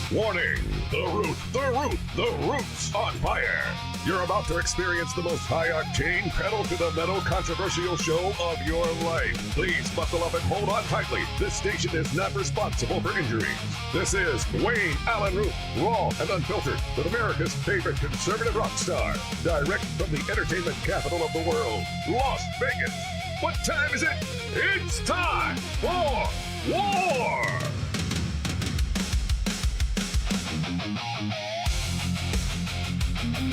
Warning! The root's on fire! You're about to experience the most high-octane, pedal-to-the-metal controversial show of your life. Please buckle up and hold on tightly. This station is not responsible for injuries. This is Wayne Allyn Root, raw and unfiltered, with America's favorite conservative rock star. Direct from the entertainment capital of the world, Las Vegas. What time is it? It's time for war!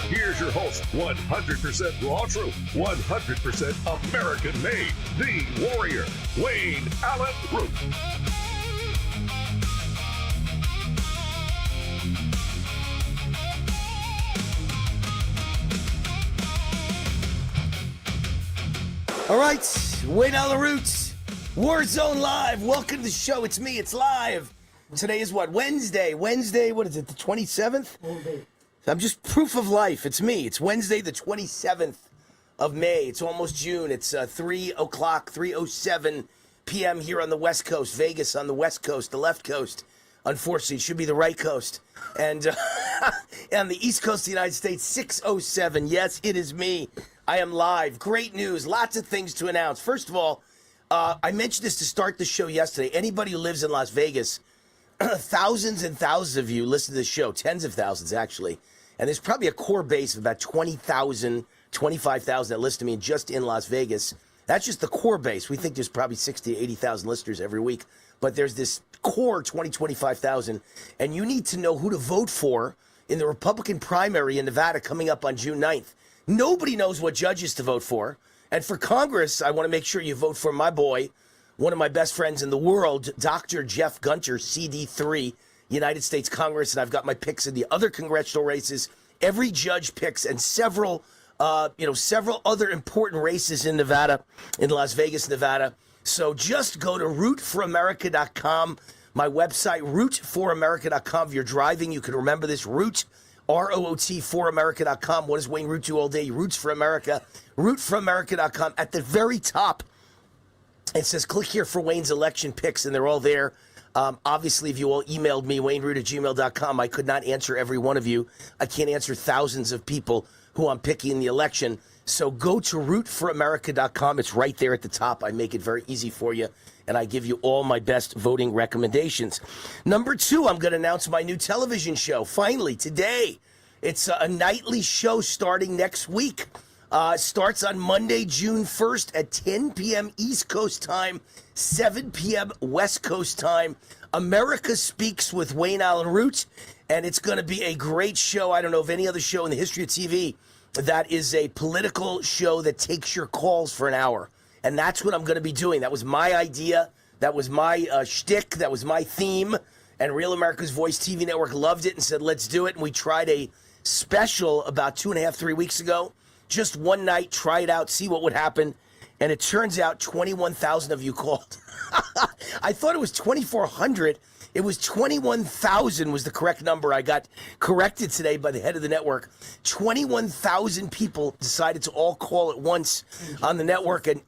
Here's your host, 100% raw truth, 100% American made, the warrior, Wayne Allyn Root. All right, Wayne Allyn Root, Warzone Live. Welcome to the show. It's me. It's live. Today is what? Wednesday, what is it, the 27th? I'm just proof of life. It's me. It's Wednesday, the 27th of May. It's almost June. It's 3 o'clock, 3:07 p.m. here on the West Coast. Vegas on the West Coast, the left coast. Unfortunately, it should be the right coast. And on the East Coast of the United States, 6:07. Yes, it is me. I am live. Great news. Lots of things to announce. First of all, I mentioned this to start the show yesterday. Anybody who lives in Las Vegas, thousands and thousands of you listen to this show, tens of thousands actually, and there's probably a core base of about 20,000, 25,000 that listen to me just in Las Vegas. That's just the core base. We think there's probably 60 to 80,000 listeners every week, but there's this core 20, 25,000, and you need to know who to vote for in the Republican primary in Nevada coming up on June 9th. Nobody knows what judges to vote for, and for Congress, I want to make sure you vote for my boy, one of my best friends in the world, Dr. Jeff Gunter, CD3, United States Congress, and I've got my picks in the other congressional races. Every judge picks, and several other important races in Nevada, in Las Vegas, Nevada. So just go to rootforamerica.com, my website, rootforamerica.com. If you're driving, you can remember this, Root, R-O-O-T, foramerica.com. What does Wayne Root do all day? He roots for America. Rootforamerica.com. At the very top, it says, click here for Wayne's election picks, and they're all there. Obviously, if you all emailed me, wayneroot@gmail.com, I could not answer every one of you. I can't answer thousands of people who I'm picking in the election. So go to rootforamerica.com. It's right there at the top. I make it very easy for you, and I give you all my best voting recommendations. Number two, I'm going to announce my new television show. Finally, today. It's a nightly show starting next week. Starts on Monday, June 1st at 10 p.m. East Coast time, 7 p.m. West Coast time. America Speaks with Wayne Allyn Root, and it's going to be a great show. I don't know of any other show in the history of TV that is a political show that takes your calls for an hour, and that's what I'm going to be doing. That was my idea. That was my shtick. That was my theme, and Real America's Voice TV network loved it and said, let's do it, and we tried a special about 2.5, 3 weeks ago. Just one night, try it out, see what would happen. And it turns out 21,000 of you called. I thought it was 2,400. It was 21,000 was the correct number. I got corrected today by the head of the network. 21,000 people decided to all call at once on the network and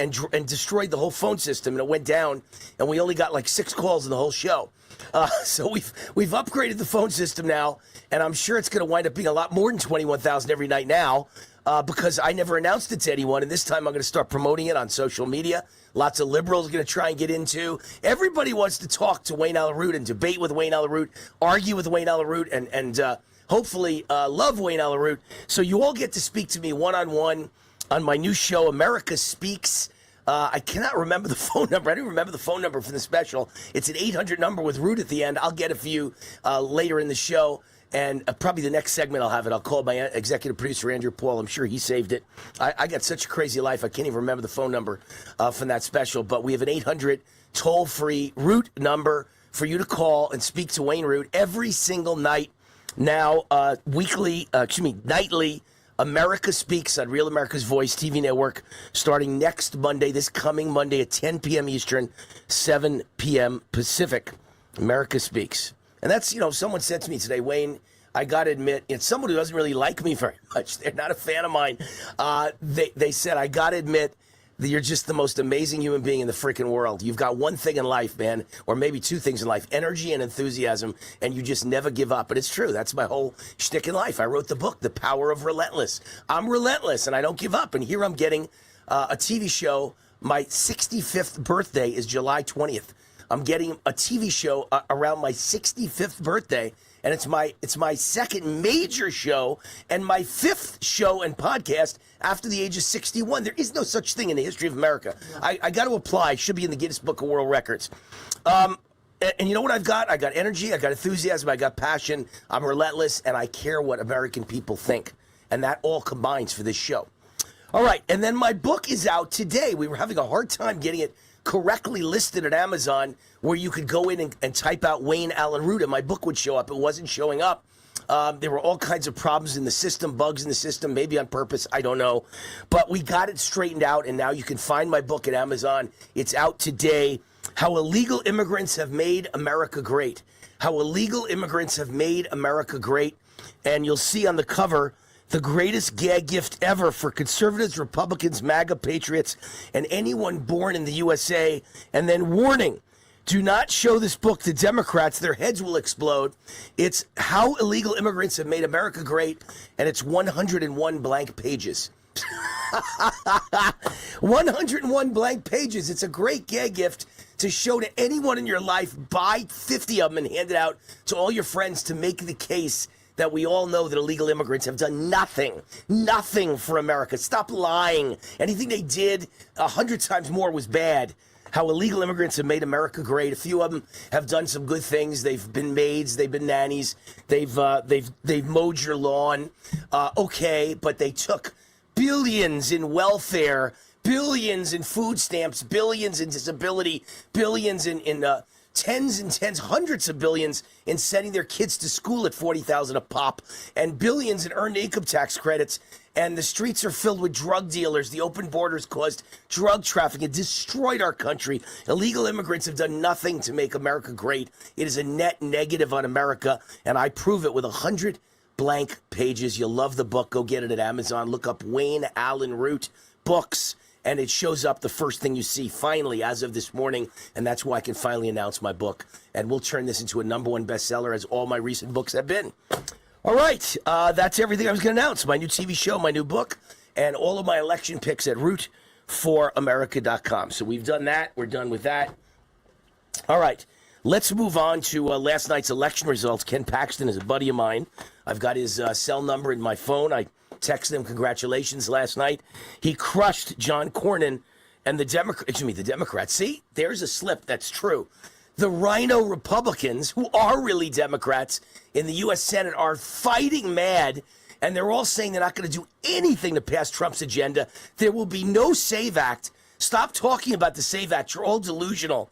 destroyed the whole phone system. And it went down, and we only got like 6 calls in the whole show. So we've upgraded the phone system now, and I'm sure it's going to wind up being a lot more than 21,000 every night now. Because I never announced it to anyone, and this time I'm going to start promoting it on social media. Lots of liberals are going to try and get into. Everybody wants to talk to Wayne Allyn Root and debate with Wayne Allyn Root, argue with Wayne Allyn Root, and hopefully love Wayne Allyn Root. So you all get to speak to me one-on-one on my new show, America Speaks. I cannot remember the phone number. I don't remember the phone number for the special. It's an 800 number with Root at the end. I'll get it for you later in the show. And probably the next segment I'll have it. I'll call my executive producer, Andrew Paul. I'm sure he saved it. I got such a crazy life, I can't even remember the phone number from that special. But we have an 800 toll-free Root number for you to call and speak to Wayne Root every single night. Now, nightly, America Speaks on Real America's Voice TV network starting next Monday, this coming Monday at 10 p.m. Eastern, 7 p.m. Pacific. America speaks. And that's, someone said to me today, Wayne, I got to admit, it's someone who doesn't really like me very much. They're not a fan of mine. They said, I got to admit that you're just the most amazing human being in the freaking world. You've got one thing in life, man, or maybe two things in life, energy and enthusiasm, and you just never give up. But it's true. That's my whole shtick in life. I wrote the book, The Power of Relentless. I'm relentless, and I don't give up. And here I'm getting a TV show. My 65th birthday is July 20th. I'm getting a TV show around my 65th birthday, and it's my second major show and my fifth show and podcast after the age of 61. There is no such thing in the history of America. I got to apply. I should be in the Guinness Book of World Records. And you know what I've got? I got energy, I got enthusiasm, I got passion, I'm relentless, and I care what American people think. And that all combines for this show. All right, and then my book is out today. We were having a hard time getting it correctly listed at Amazon, where you could go in and type out Wayne Allyn Root and my book would show up. It wasn't showing up. There were all kinds of problems in the system, bugs in the system, maybe on purpose, I don't know. But we got it straightened out, and now you can find my book at Amazon. It's out today. How Illegal Immigrants Have Made America Great. How Illegal Immigrants Have Made America Great. And you'll see on the cover, the greatest gag gift ever for conservatives, Republicans, MAGA patriots, and anyone born in the USA. And then warning, do not show this book to Democrats. Their heads will explode. It's How Illegal Immigrants Have Made America Great, and it's 101 blank pages. 101 blank pages. It's a great gag gift to show to anyone in your life. Buy 50 of them and hand it out to all your friends to make the case that we all know that illegal immigrants have done nothing for America. Stop lying. Anything they did 100 times more was bad. How illegal immigrants have made America great. A few of them have done some good things. They've been maids. They've been nannies. They've mowed your lawn. Okay, but they took billions in welfare, billions in food stamps, billions in disability, billions in tens and tens, hundreds of billions in sending their kids to school at $40,000 a pop, and billions in earned income tax credits. And the streets are filled with drug dealers. The open borders caused drug trafficking. It destroyed our country. Illegal immigrants have done nothing to make America great. It is a net negative on America, and I prove it with 100 blank pages. You'll love the book. Go get it at Amazon. Look up Wayne Allyn Root Books, and it shows up the first thing you see, finally, as of this morning, and that's why I can finally announce my book. And we'll turn this into a #1 bestseller, as all my recent books have been. All right, that's everything I was going to announce. My new TV show, my new book, and all of my election picks at root4america.com. So we've done that. We're done with that. All right, let's move on to last night's election results. Ken Paxton is a buddy of mine. I've got his cell number in my phone. I texted him congratulations last night. He crushed John Cornyn and the Democrats. See, there's a slip. That's true. The Rhino Republicans, who are really Democrats in the U.S. Senate, are fighting mad, and they're all saying they're not going to do anything to pass Trump's agenda. There will be no SAVE Act. Stop talking about the SAVE Act. You're all delusional.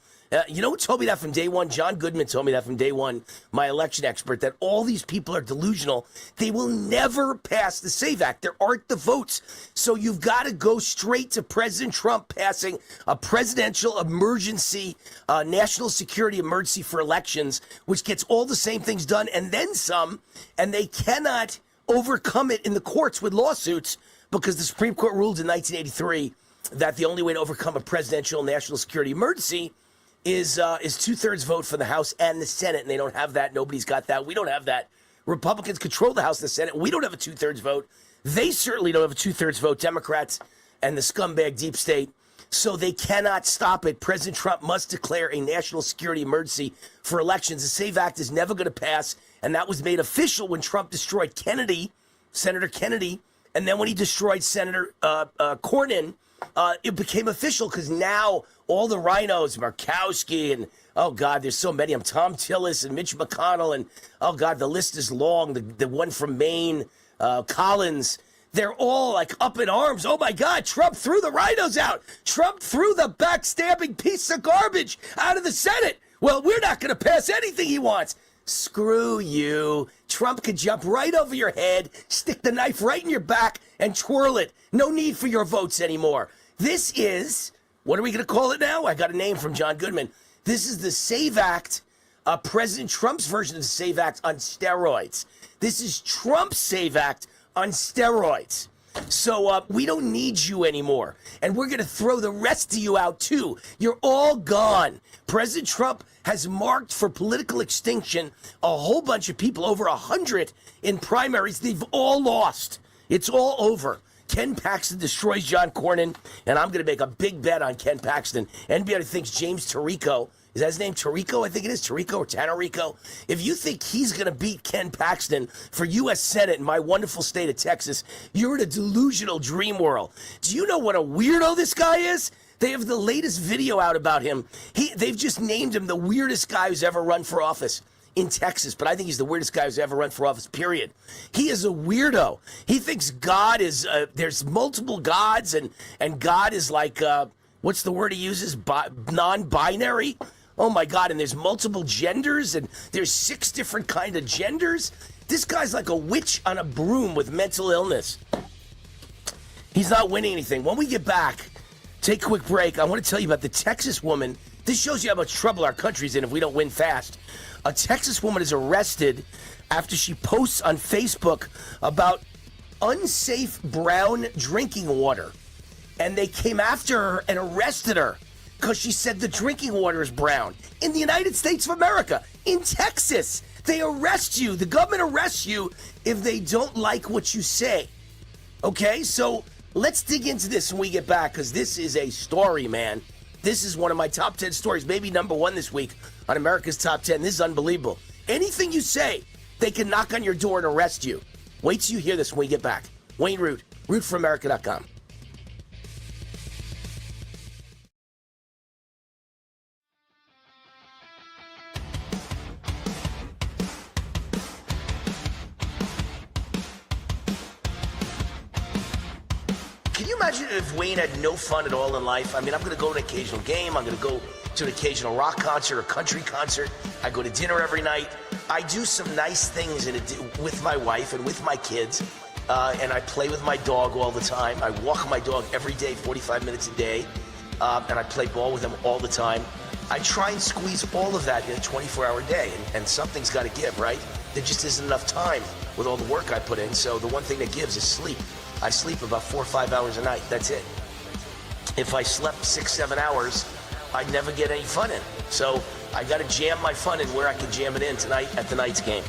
You know who told me that from day one? John Goodman told me that from day one, my election expert, that all these people are delusional. They will never pass the SAVE Act. There aren't the votes. So you've got to go straight to President Trump passing a presidential emergency, national security emergency for elections, which gets all the same things done and then some, and they cannot overcome it in the courts with lawsuits because the Supreme Court ruled in 1983 that the only way to overcome a presidential national security emergency is 2/3 vote for the House and the Senate, and they don't have that. Nobody's got that. We don't have that. Republicans control the House and the Senate. We don't have a 2/3 vote. They certainly don't have a 2/3 vote, Democrats and the scumbag deep state. So they cannot stop it. President Trump must declare a national security emergency for elections. The SAVE Act is never going to pass, and that was made official when Trump destroyed Kennedy, Senator Kennedy, and then when he destroyed Senator Cornyn, it became official because now all the rhinos, Murkowski, and oh God, there's so many of them, Tom Tillis and Mitch McConnell, and oh God, the list is long. The one from Maine, Collins, they're all like up in arms. Oh my God, Trump threw the rhinos out. Trump threw the backstabbing piece of garbage out of the Senate. Well, we're not going to pass anything he wants. Screw you. Trump could jump right over your head, stick the knife right in your back, and twirl it. No need for your votes anymore. This is, what are we going to call it now? I got a name from John Goodman. This is the SAVE Act President Trump's version of the SAVE Act on steroids. This is Trump's SAVE Act on steroids. So we don't need you anymore. And we're going to throw the rest of you out too. You're all gone. President Trump has marked for political extinction a whole bunch of people, over 100 in primaries. They've all lost. It's all over. Ken Paxton destroys John Cornyn, and I'm going to make a big bet on Ken Paxton. Anybody thinks James Tirico, is that his name, Tirico? I think it is Tirico or Tanarico. If you think he's going to beat Ken Paxton for U.S. Senate in my wonderful state of Texas, you're in a delusional dream world. Do you know what a weirdo this guy is? They have the latest video out about him. They've just named him the weirdest guy who's ever run for office in Texas, but I think he's the weirdest guy who's ever run for office, period. He is a weirdo. He thinks God is, there's multiple gods, and God is like, what's the word he uses? Non-binary? Oh my God, and there's multiple genders, and there's 6 different kind of genders. This guy's like a witch on a broom with mental illness. He's not winning anything. When we get back, take a quick break. I want to tell you about the Texas woman. This shows you how much trouble our country's in if we don't win fast. A Texas woman is arrested after she posts on Facebook about unsafe brown drinking water. And they came after her and arrested her because she said the drinking water is brown. In the United States of America, in Texas, they arrest you. The government arrests you if they don't like what you say. Okay, so let's dig into this when we get back, because this is a story, man. This is one of my top 10 stories, maybe number 1 this week on America's Top 10. This is unbelievable. Anything you say, they can knock on your door and arrest you. Wait till you hear this when we get back. Wayne Root, rootforamerica.com. Can you imagine if Wayne had no fun at all in life? I mean, I'm going to go to an occasional game. I'm going to go to an occasional rock concert or country concert. I go to dinner every night. I do some nice things with my wife and with my kids. And I play with my dog all the time. I walk my dog every day, 45 minutes a day. And I play ball with him all the time. I try and squeeze all of that in a 24-hour day. And something's got to give, right? There just isn't enough time with all the work I put in. So the one thing that gives is sleep. I sleep about 4 or 5 hours a night. That's it. If I slept 6, 7 hours, I'd never get any fun in. So I got to jam my fun in where I can jam it in tonight at the night's game.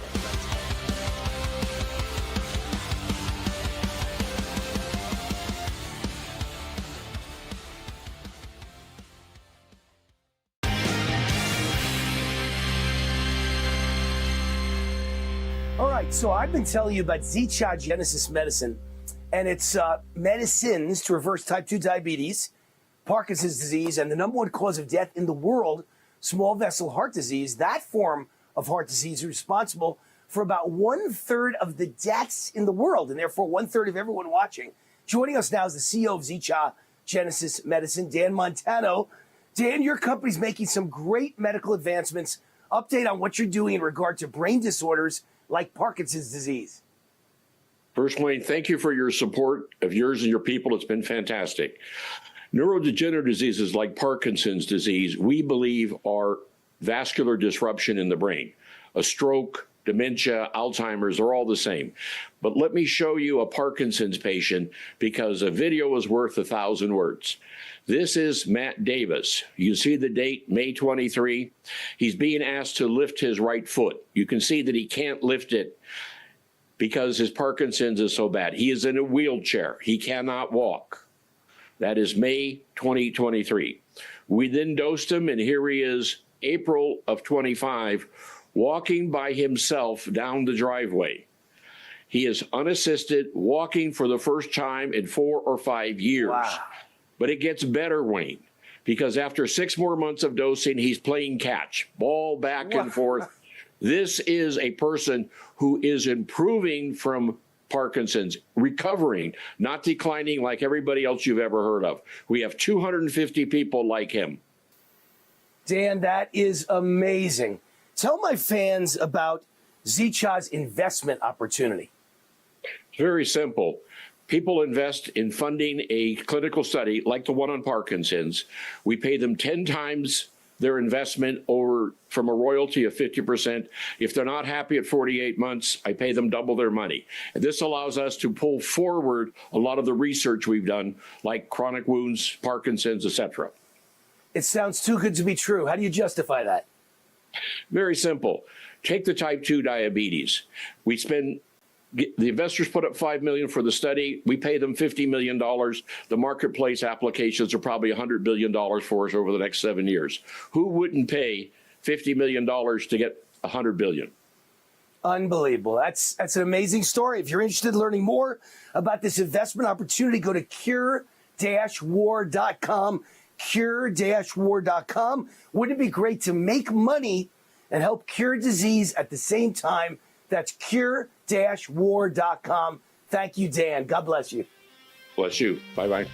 All right, so I've been telling you about Zicha Genesis Medicine. And it's medicines to reverse type 2 diabetes, Parkinson's disease, and the number 1 cause of death in the world, small vessel heart disease. That form of heart disease is responsible for about 1/3 of the deaths in the world, and therefore 1/3 of everyone watching. Joining us now is the CEO of Zicha Genesis Medicine, Dan Montano. Dan, your company's making some great medical advancements. Update on what you're doing in regard to brain disorders like Parkinson's disease. First, Wayne, thank you for your support of yours and your people. It's been fantastic. Neurodegenerative diseases like Parkinson's disease, we believe, are vascular disruption in the brain. A stroke, dementia, Alzheimer's are all the same. But let me show you a Parkinson's patient, because a video is worth 1,000 words. This is Matt Davis. You see the date, May 23. He's being asked to lift his right foot. You can see that he can't lift it because his Parkinson's is so bad. He is in a wheelchair. He cannot walk. That is May 2023. We then dosed him, and here he is, April of 25, walking by himself down the driveway. He is unassisted, walking for the first time in 4 or 5 years. Wow. But it gets better, Wayne, because after 6 more months of dosing, he's playing catch, ball back and forth. This is a person who is improving from Parkinson's, recovering, not declining like everybody else you've ever heard of. We have 250 people like him. Dan, that is amazing. Tell my fans about Zicha's investment opportunity. It's very simple. People invest in funding a clinical study like the one on Parkinson's. We pay them 10 times their investment over customer from a royalty of 50%. If they're not happy at 48 months, I pay them double their money. And this allows us to pull forward a lot of the research we've done, like chronic wounds, Parkinson's, etc. It sounds too good to be true. How do you justify that? Very simple. Take the type 2 diabetes. The investors put up $5 million for the study. We pay them $50 million. The marketplace applications are probably $100 billion for us over the next 7 years. Who wouldn't pay $50 million to get $100 billion? Unbelievable. That's an amazing story. If you're interested in learning more about this investment opportunity, go to cure-war.com. Cure-war.com. Wouldn't it be great to make money and help cure disease at the same time? That's cure-war.com. Thank you, Dan. God bless you. Bless you. Bye-bye.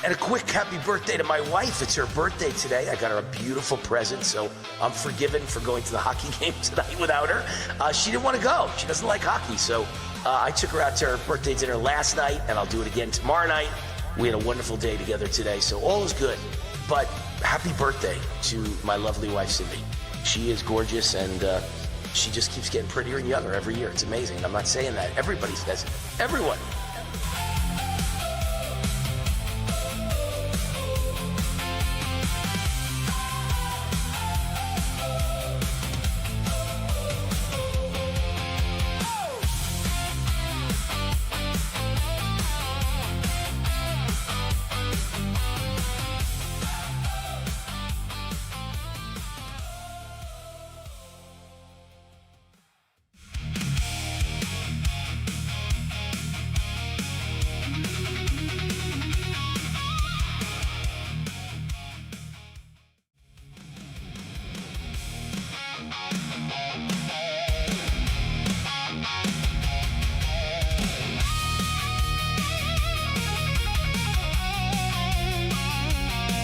And a quick happy birthday to my wife. It's her birthday today. I got her a beautiful present, so I'm forgiven for going to the hockey game tonight without her. She didn't want to go. She doesn't like hockey, so I took her out to her birthday dinner last night, and I'll do it again tomorrow night. We had a wonderful day together today, so all is good. But happy birthday to my lovely wife, Cindy. She is gorgeous, and she just keeps getting prettier and younger every year. It's amazing. I'm not saying that. Everybody says it. Everyone.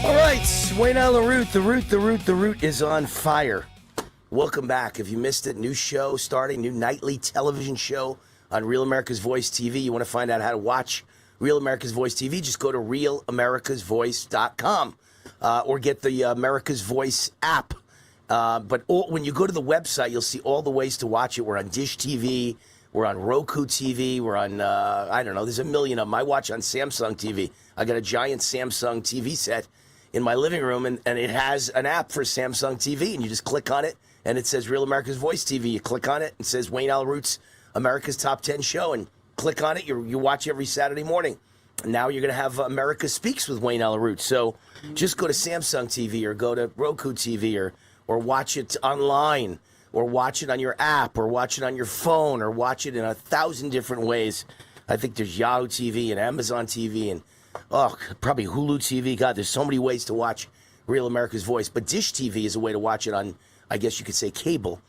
All right, Wayne Allen Root. The Root is on fire. Welcome back. If you missed it, new show starting, new nightly television show on Real America's Voice TV. You want to find out how to watch Real America's Voice TV, just go to realamericasvoice.com or get the America's Voice app. When you go to the website, you'll see all the ways to watch it. We're on Dish TV. We're on Roku TV. We're on, I don't know, there's a million of them. I watch on Samsung TV. I got a giant Samsung TV set in my living room, and it has an app for Samsung TV, and you just click on it, and it says Real America's Voice TV. You click on it, and it says Wayne Allen Root's America's Top 10 show, and click on it. You watch every Saturday morning. And now you're going to have America Speaks with Wayne Allen Root. So just go to Samsung TV or go to Roku TV or watch it online or watch it on your app or watch it on your phone or watch it in 1,000 different ways. I think there's Yahoo TV and Amazon TV and probably Hulu TV. God, there's so many ways to watch Real America's Voice. But Dish TV is a way to watch it on, I guess you could say, cable.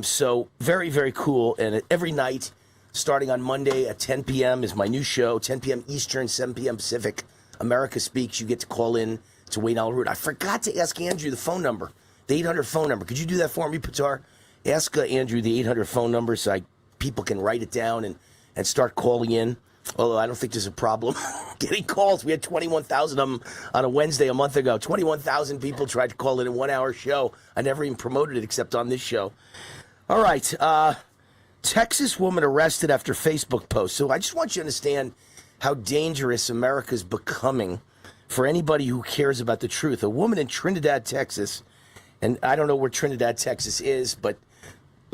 So very, very cool. And every night, starting on Monday at 10 p.m. is my new show, 10 p.m. Eastern, 7 p.m. Pacific. America Speaks. You get to call in to Wayne Allen Root. I forgot to ask Andrew the phone number, the 800 phone number. Could you do that for me, Pitar? Ask Andrew the 800 phone number so people can write it down and start calling in. Although I don't think there's a problem getting calls. We had 21,000 of them on a Wednesday a month ago. 21,000 people tried to call in a 1 hour show. I never even promoted it except on this show. All right. Texas woman arrested after Facebook post. So I just want you to understand how dangerous America's becoming for anybody who cares about the truth. A woman in Trinidad, Texas, and I don't know where Trinidad, Texas is, but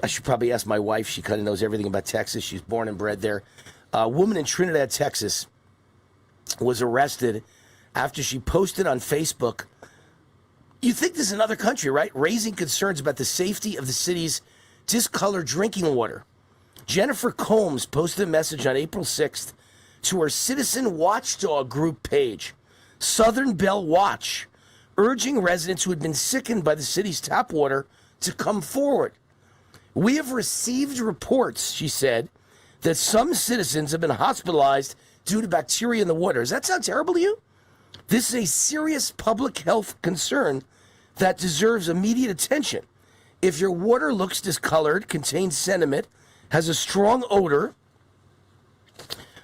I should probably ask my wife. She kind of knows everything about Texas. She's born and bred there. A woman in Trinidad, Texas, was arrested after she posted on Facebook. You think this is another country, right? Raising concerns about the safety of the city's discolored drinking water. Jennifer Combs posted a message on April 6th to her citizen watchdog group page, Southern Bell Watch, urging residents who had been sickened by the city's tap water to come forward. We have received reports, she said, that some citizens have been hospitalized due to bacteria in the water. Does that sound terrible to you? This is a serious public health concern that deserves immediate attention. If your water looks discolored, contains sediment, has a strong odor,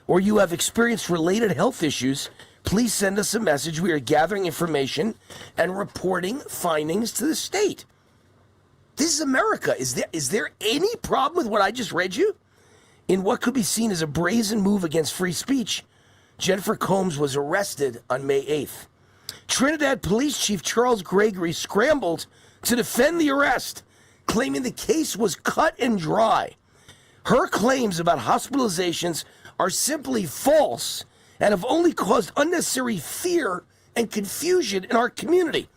or you have experienced related health issues, please send us a message. We are gathering information and reporting findings to the state. This is America. Is there any problem with what I just read you? In what could be seen as a brazen move against free speech, Jennifer Combs was arrested on May 8th. Trinidad Police Chief Charles Gregory scrambled to defend the arrest, claiming the case was cut and dry. Her claims about hospitalizations are simply false and have only caused unnecessary fear and confusion in our community.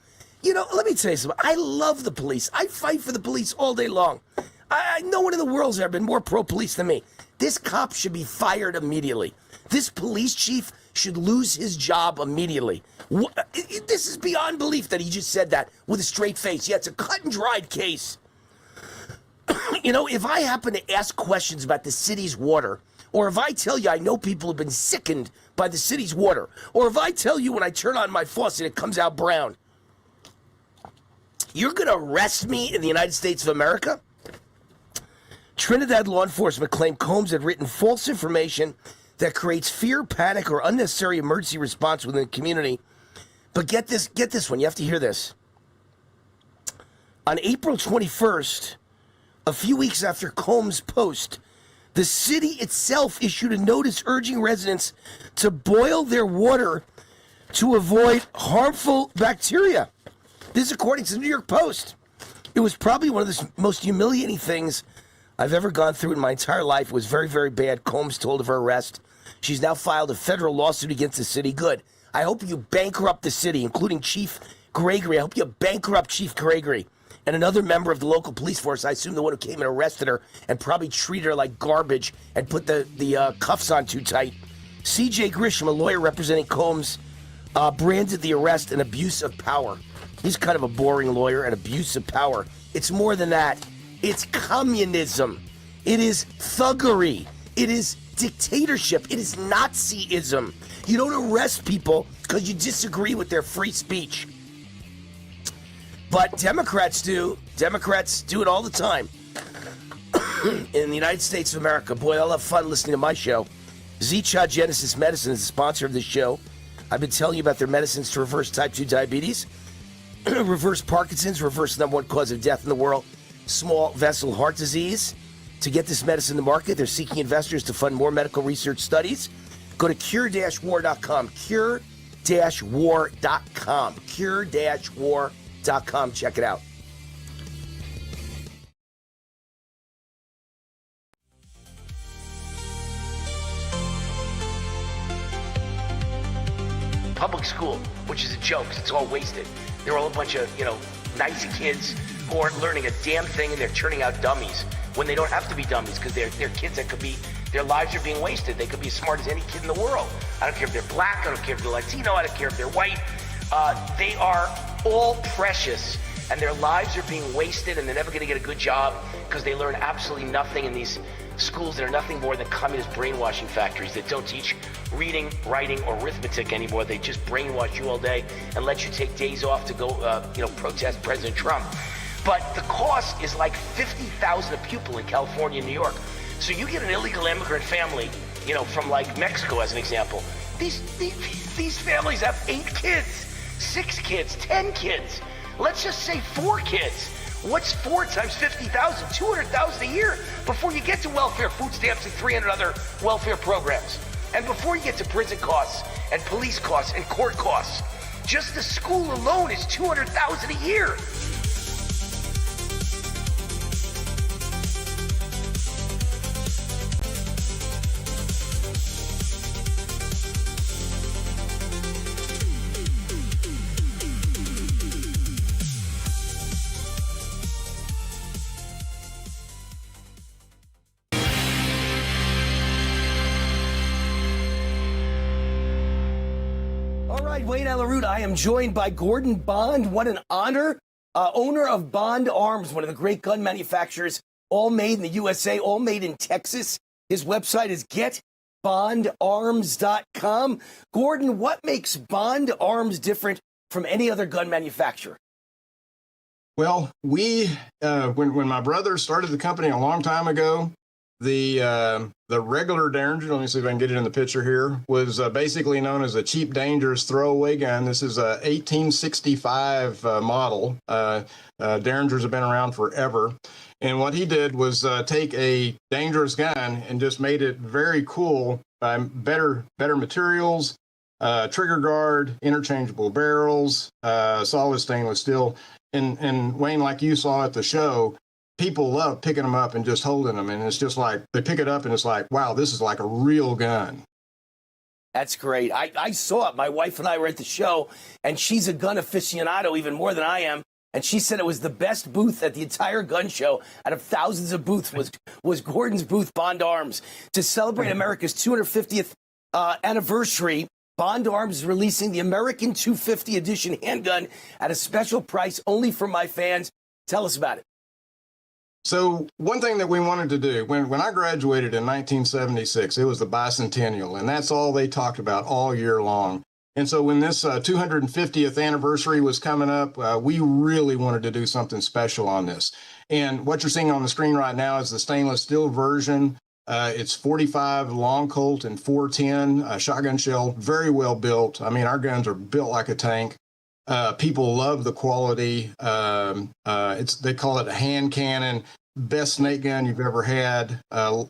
You know, let me tell you something. I love the police. I fight for the police all day long. No one in the world's ever been more pro-police than me. This cop should be fired immediately. This police chief should lose his job immediately. This is beyond belief that he just said that with a straight face. Yeah, it's a cut and dried case. You know, if I happen to ask questions about the city's water, or if I tell you I know people have been sickened by the city's water, or if I tell you when I turn on my faucet it comes out brown, you're going to arrest me in the United States of America? Trinidad law enforcement claimed Combs had written false information that creates fear, panic, or unnecessary emergency response within the community. But get this one. You have to hear this. On April 21st, a few weeks after Combs' post, the city itself issued a notice urging residents to boil their water to avoid harmful bacteria. This is according to the New York Post. It was probably one of the most humiliating things I've ever gone through in my entire life. It was very, very bad. Combs told of her arrest. She's now filed a federal lawsuit against the city. Good. I hope you bankrupt the city, including Chief Gregory. I hope you bankrupt Chief Gregory and another member of the local police force. I assume the one who came and arrested her and probably treated her like garbage and put the cuffs on too tight. C.J. Grisham, a lawyer representing Combs, branded the arrest an abuse of power. He's kind of a boring lawyer, an abuse of power. It's more than that. It's communism. It is thuggery. It is dictatorship. It is Nazism. You don't arrest people because you disagree with their free speech. But Democrats do. Democrats do it all the time. In the United States of America, boy, I'll have fun listening to my show. Z-Cha Genesis Medicine is the sponsor of this show. I've been telling you about their medicines to reverse type 2 diabetes, reverse Parkinson's, reverse the #1 cause of death in the world, small vessel heart disease. To get this medicine to market, they're seeking investors to fund more medical research studies. Go to cure-war.com, cure-war.com, cure-war.com. Check it out. Public school, which is a joke, 'cause it's all wasted. They're all a bunch of, nice kids who aren't learning a damn thing, and they're turning out dummies when they don't have to be dummies, because they're kids that could be, their lives are being wasted. They could be as smart as any kid in the world. I don't care if they're black, I don't care if they're Latino, I don't care if they're white. They are all precious, and their lives are being wasted, and they're never going to get a good job because they learn absolutely nothing in these schools that are nothing more than communist brainwashing factories that don't teach reading, writing, or arithmetic anymore. They just brainwash you all day and let you take days off to go, protest President Trump. But the cost is like $50,000 a pupil in California and New York. So you get an illegal immigrant family, from like Mexico as an example. These families have 8 kids, 6 kids, 10 kids. Let's just say 4 kids. What's 4 times 50,000? 200,000 a year before you get to welfare, food stamps, and 300 other welfare programs. And before you get to prison costs and police costs and court costs. Just the school alone is 200,000 a year. Wayne Allyn, I am joined by Gordon Bond. What an honor. Owner of Bond Arms, one of the great gun manufacturers, all made in the USA, all made in Texas. His website is getbondarms.com. Gordon, what makes Bond Arms different from any other gun manufacturer? Well, we, when my brother started the company a long time ago, The regular Derringer, let me see if I can get it in the picture here, was basically known as a cheap, dangerous throwaway gun. This is a 1865 model. Derringers have been around forever. And what he did was take a dangerous gun and just made it very cool by better materials, trigger guard, interchangeable barrels, solid stainless steel. And Wayne, like you saw at the show, people love picking them up and just holding them. And it's just like, they pick it up and it's like, wow, this is like a real gun. That's great. I saw it. My wife and I were at the show, and she's a gun aficionado even more than I am. And she said it was the best booth at the entire gun show out of thousands of booths was Gordon's booth, Bond Arms. To celebrate America's 250th anniversary, Bond Arms is releasing the American 250 edition handgun at a special price only for my fans. Tell us about it. So one thing that we wanted to do, when I graduated in 1976, it was the bicentennial, and that's all they talked about all year long. And so when this 250th anniversary was coming up, we really wanted to do something special on this. And what you're seeing on the screen right now is the stainless steel version. It's 45 long Colt and 410 shotgun shell, very well built. I mean, our guns are built like a tank. People love the quality. They call it a hand cannon, best snake gun you've ever had. Oh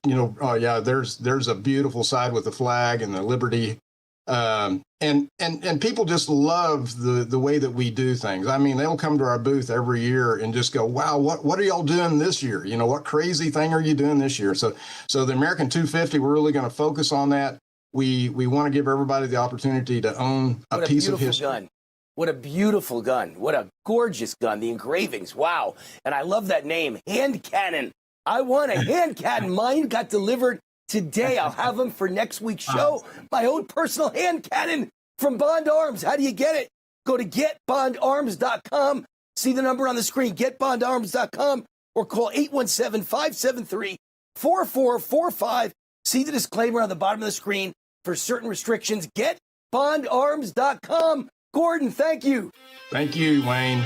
yeah, there's a beautiful side with the flag and the Liberty. And people just love the way that we do things. I mean, they'll come to our booth every year and just go, wow, what are y'all doing this year? You know, what crazy thing are you doing this year? So the American 250, we're really going to focus on that. We want to give everybody the opportunity to own a piece of history. Gun. What a beautiful gun. What a gorgeous gun. The engravings. Wow. And I love that name, hand cannon. I want a hand cannon. Mine got delivered today. I'll have them for next week's show. My own personal hand cannon from Bond Arms. How do you get it? Go to getbondarms.com. See the number on the screen, getbondarms.com, or call 817-573-4445. See the disclaimer on the bottom of the screen for certain restrictions. Getbondarms.com. Gordon, thank you. Thank you, Wayne.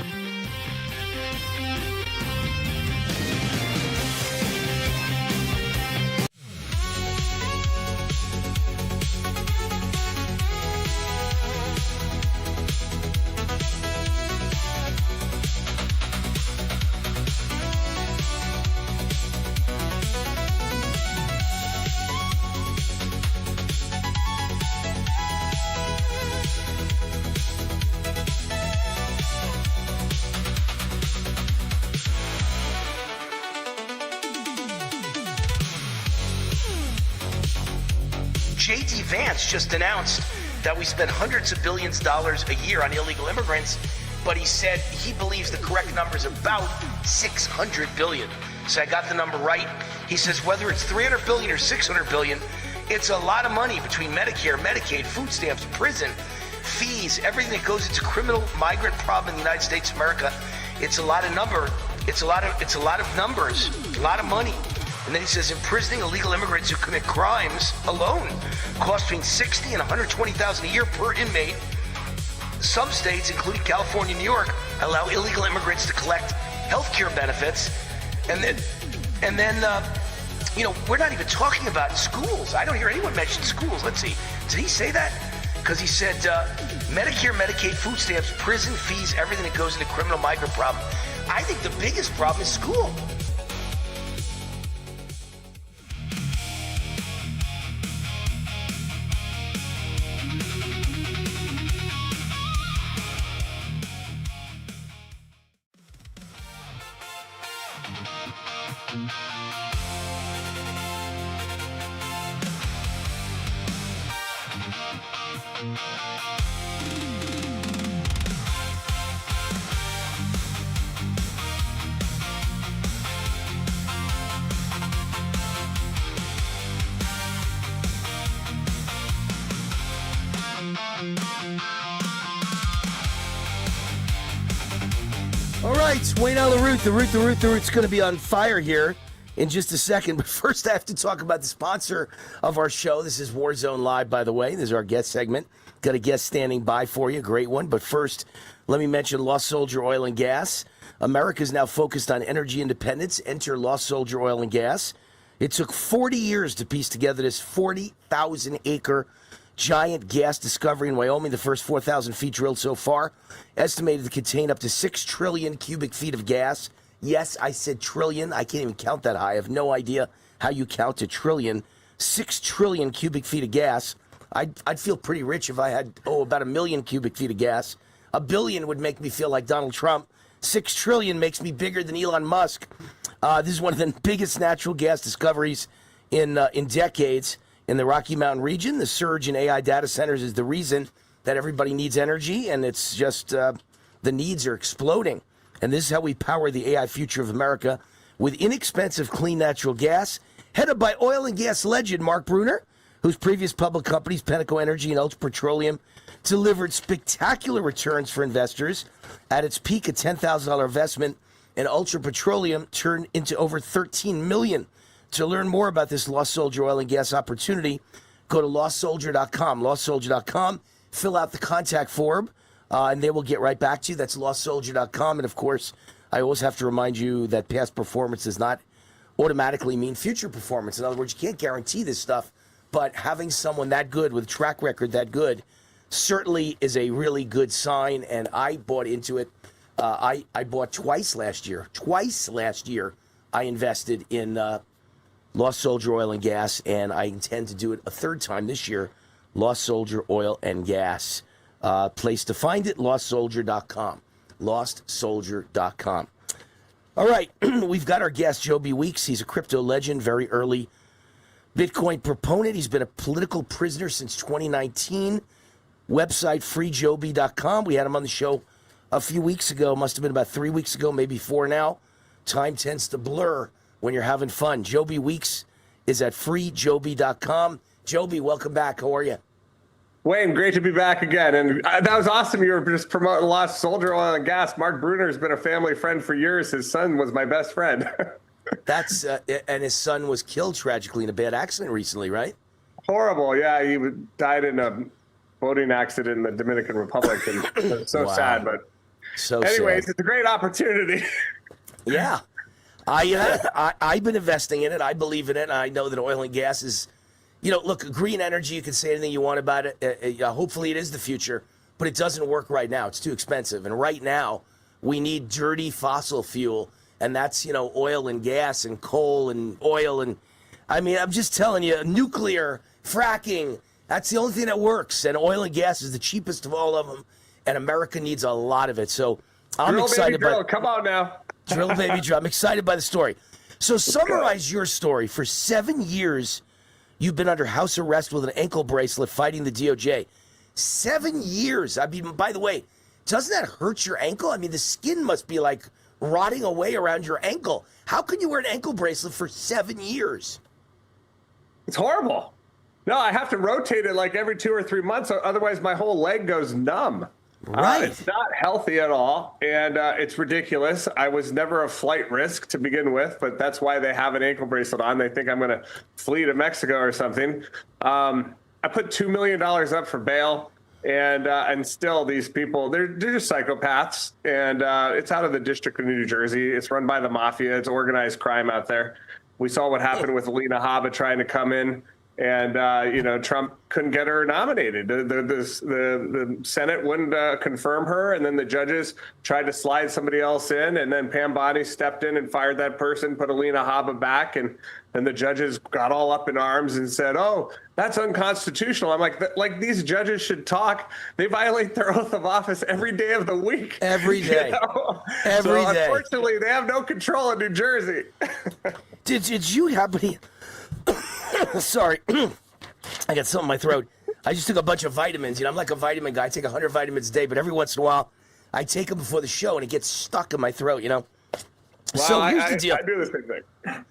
J.D. Vance just announced that we spend hundreds of billions of dollars a year on illegal immigrants, but he said he believes the correct number is about 600 billion. So I got the number right. He says whether it's 300 billion or 600 billion, it's a lot of money between Medicare, Medicaid, food stamps, prison, fees, everything that goes into criminal migrant problem in the United States of America. It's a lot of numbers, a lot of money. And then he says imprisoning illegal immigrants who commit crimes alone costs between $60,000 and $120,000 a year per inmate. Some states, including California and New York, allow illegal immigrants to collect health care benefits. And then, we're not even talking about schools. I don't hear anyone mention schools. Let's see. Did he say that? Because he said Medicare, Medicaid, food stamps, prison fees, everything that goes into criminal migrant problem. I think the biggest problem is school. All right, Wayne on the Root. The Root's going to be on fire here in just a second. But first, I have to talk about the sponsor of our show. This is Warzone Live, by the way. This is our guest segment. Got a guest standing by for you, great one. But first, let me mention Lost Soldier Oil and Gas. America is now focused on energy independence. Enter Lost Soldier Oil and Gas. It took 40 years to piece together this 40,000-acre giant gas discovery in Wyoming, the first 4,000 feet drilled so far, estimated to contain up to 6 trillion cubic feet of gas. Yes, I said trillion. I can't even count that high. I have no idea how you count a trillion. 6 trillion cubic feet of gas. I'd feel pretty rich if I had, about 1 million cubic feet of gas. 1 billion would make me feel like Donald Trump. 6 trillion makes me bigger than Elon Musk. This is one of the biggest natural gas discoveries in decades in the Rocky Mountain region. The surge in AI data centers is the reason that everybody needs energy, and it's just the needs are exploding. And this is how we power the AI future of America with inexpensive, clean natural gas, headed by oil and gas legend Mark Bruner, whose previous public companies, Penteco Energy and Ultra Petroleum, delivered spectacular returns for investors. At its peak, a $10,000 investment in Ultra Petroleum turned into over $13 million. To learn more about this Lost Soldier oil and gas opportunity, go to lostsoldier.com. Lostsoldier.com, fill out the contact form, and they will get right back to you. That's lostsoldier.com. And, of course, I always have to remind you that past performance does not automatically mean future performance. In other words, you can't guarantee this stuff, but having someone that good with a track record that good certainly is a really good sign, and I bought into it. I bought twice last year. I invested in Lost Soldier Oil and Gas, and I intend to do it a third time this year. Lost Soldier Oil and Gas. Place to find it, lostsoldier.com. Lostsoldier.com. All right, we've got our guest, Joby Weeks. He's a crypto legend, very early Bitcoin proponent. He's been a political prisoner since 2019. Website, freejoby.com. We had him on the show a few weeks ago. Must have been about 3 weeks ago, maybe 4 now. Time tends to blur when you're having fun. Joby Weeks is at freejoby.com. Joby, welcome back. How are you? Wayne, great to be back again. And that was awesome. You were just promoting Lost Soldier Oil and Gas. Mark Bruner's been a family friend for years. His son was my best friend. That's and his son was killed tragically in a bad accident recently, right? Horrible. Yeah, he died in a boating accident in the Dominican Republic. And it's so sad. But so anyways, sad. It's a great opportunity. Yeah. I've been investing in it. I believe in it. I know that oil and gas is, look, green energy, you can say anything you want about it. Hopefully it is the future, but it doesn't work right now. It's too expensive. And right now, we need dirty fossil fuel, and that's, oil and gas and coal and oil. And I'm just telling you, nuclear, fracking, that's the only thing that works. And oil and gas is the cheapest of all of them, and America needs a lot of it. So I'm excited about it. Come on now. Drill, baby, drill. I'm excited by the story. So summarize your story. For 7 years, you've been under house arrest with an ankle bracelet fighting the DOJ. 7 years. By the way, doesn't that hurt your ankle? The skin must be like rotting away around your ankle. How can you wear an ankle bracelet for 7 years? It's horrible. No, I have to rotate it like every 2 or 3 months. Otherwise, my whole leg goes numb. Right. It's not healthy at all, and it's ridiculous. I was never a flight risk to begin with, but that's why they have an ankle bracelet on. They think I'm going to flee to Mexico or something. I put $2 million up for bail, and still these people, they're just psychopaths, and it's out of the District of New Jersey. It's run by the mafia. It's organized crime out there. We saw what happened with Alina Habba trying to come in. And, Trump couldn't get her nominated. The Senate wouldn't confirm her. And then the judges tried to slide somebody else in. And then Pam Bondi stepped in and fired that person, put Alina Habba back. And then the judges got all up in arms and said, oh, that's unconstitutional. I'm like these judges should talk. They violate their oath of office every day of the week. Every day. Every day. Unfortunately, they have no control in New Jersey. Did you happen Sorry, I got something in my throat. I just took a bunch of vitamins. I'm like a vitamin guy. I take 100 vitamins a day, but every once in a while, I take them before the show, and it gets stuck in my throat, Well, so here's the deal. I do the same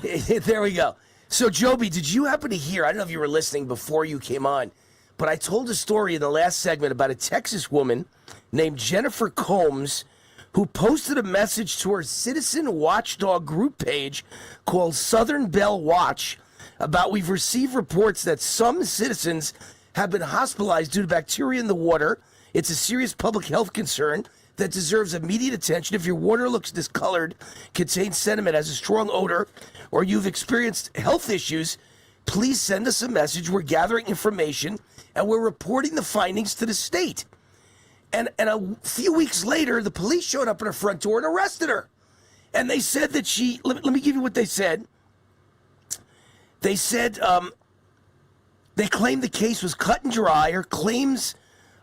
thing. There we go. So, Joby, did you happen to hear, I don't know if you were listening before you came on, but I told a story in the last segment about a Texas woman named Jennifer Combs who posted a message to her citizen watchdog group page called Southern Bell Watch about we've received reports that some citizens have been hospitalized due to bacteria in the water. It's a serious public health concern. that deserves immediate attention. If your water looks discolored, contains sediment, has a strong odor, or you've experienced health issues, please send us a message. We're gathering information and we're reporting the findings to the state. And a few weeks later, the police showed up at her front door and arrested her. And they said that let me give you what they said. They said they claimed the case was cut and dry. Her claims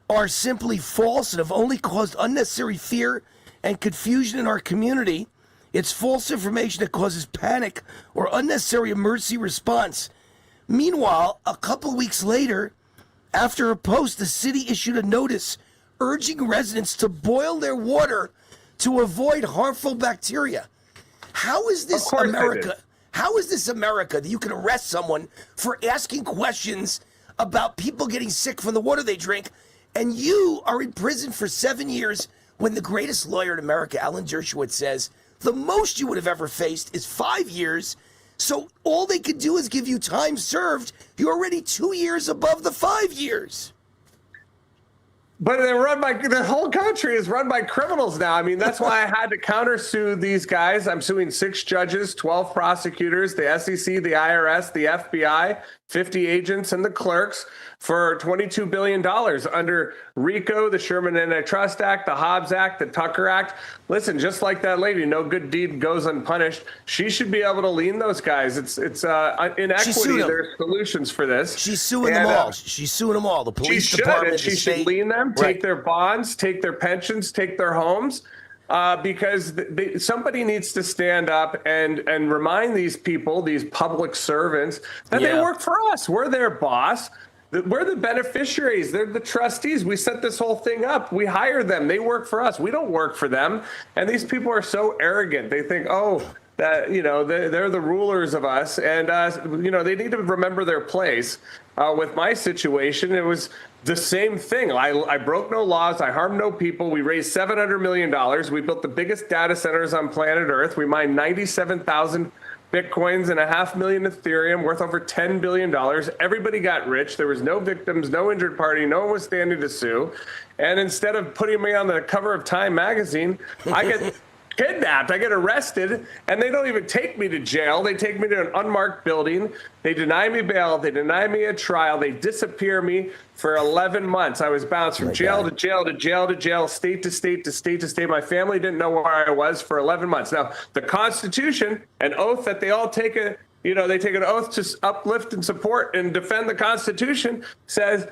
are simply false and have only caused unnecessary fear and confusion in our community. It's false information that causes panic or unnecessary emergency response. Meanwhile, a couple weeks later, after her post, the city issued a notice urging residents to boil their water to avoid harmful bacteria. How is this America? How is this America that you can arrest someone for asking questions about people getting sick from the water they drink, and you are in prison for 7 years when the greatest lawyer in America, Alan Dershowitz, says the most you would have ever faced is 5 years. So all they could do is give you time served. You're already 2 years above the 5 years. But the whole country is run by criminals now. I mean, that's why I had to countersue these guys. I'm suing 6 judges, 12 prosecutors, the SEC, the IRS, the FBI, 50 agents, and the clerks for $22 billion under RICO, the Sherman Antitrust Act, the Hobbs Act, the Tucker Act. Listen, just like that lady, no good deed goes unpunished. She should be able to lien those guys. It's inequity. There's solutions for this. She's suing them all. She's suing them all. The police department, she should lien them, take their bonds, take their pensions, take their homes. Because somebody needs to stand up and remind these people, these public servants, that they work for us. We're their boss. We're the beneficiaries. They're the trustees. We set this whole thing up. We hire them. They work for us. We don't work for them. And these people are so arrogant. They think, that, they're the rulers of us. And, they need to remember their place. With my situation, it was the same thing. I broke no laws. I harmed no people. We raised $700 million. We built the biggest data centers on planet Earth. We mined 97,000 Bitcoins and 500,000 Ethereum worth over $10 billion. Everybody got rich. There was no victims, no injured party. No one was standing to sue. And instead of putting me on the cover of Time magazine, I get kidnapped. I get arrested, and they don't even take me to jail. They take me to an unmarked building. They deny me bail. They deny me a trial. They disappear me for 11 months. I was bounced from jail to jail to jail to jail, state to state to state to state. My family didn't know where I was for 11 months. Now, the Constitution, an oath that they all take they take an oath to uplift and support and defend the Constitution, says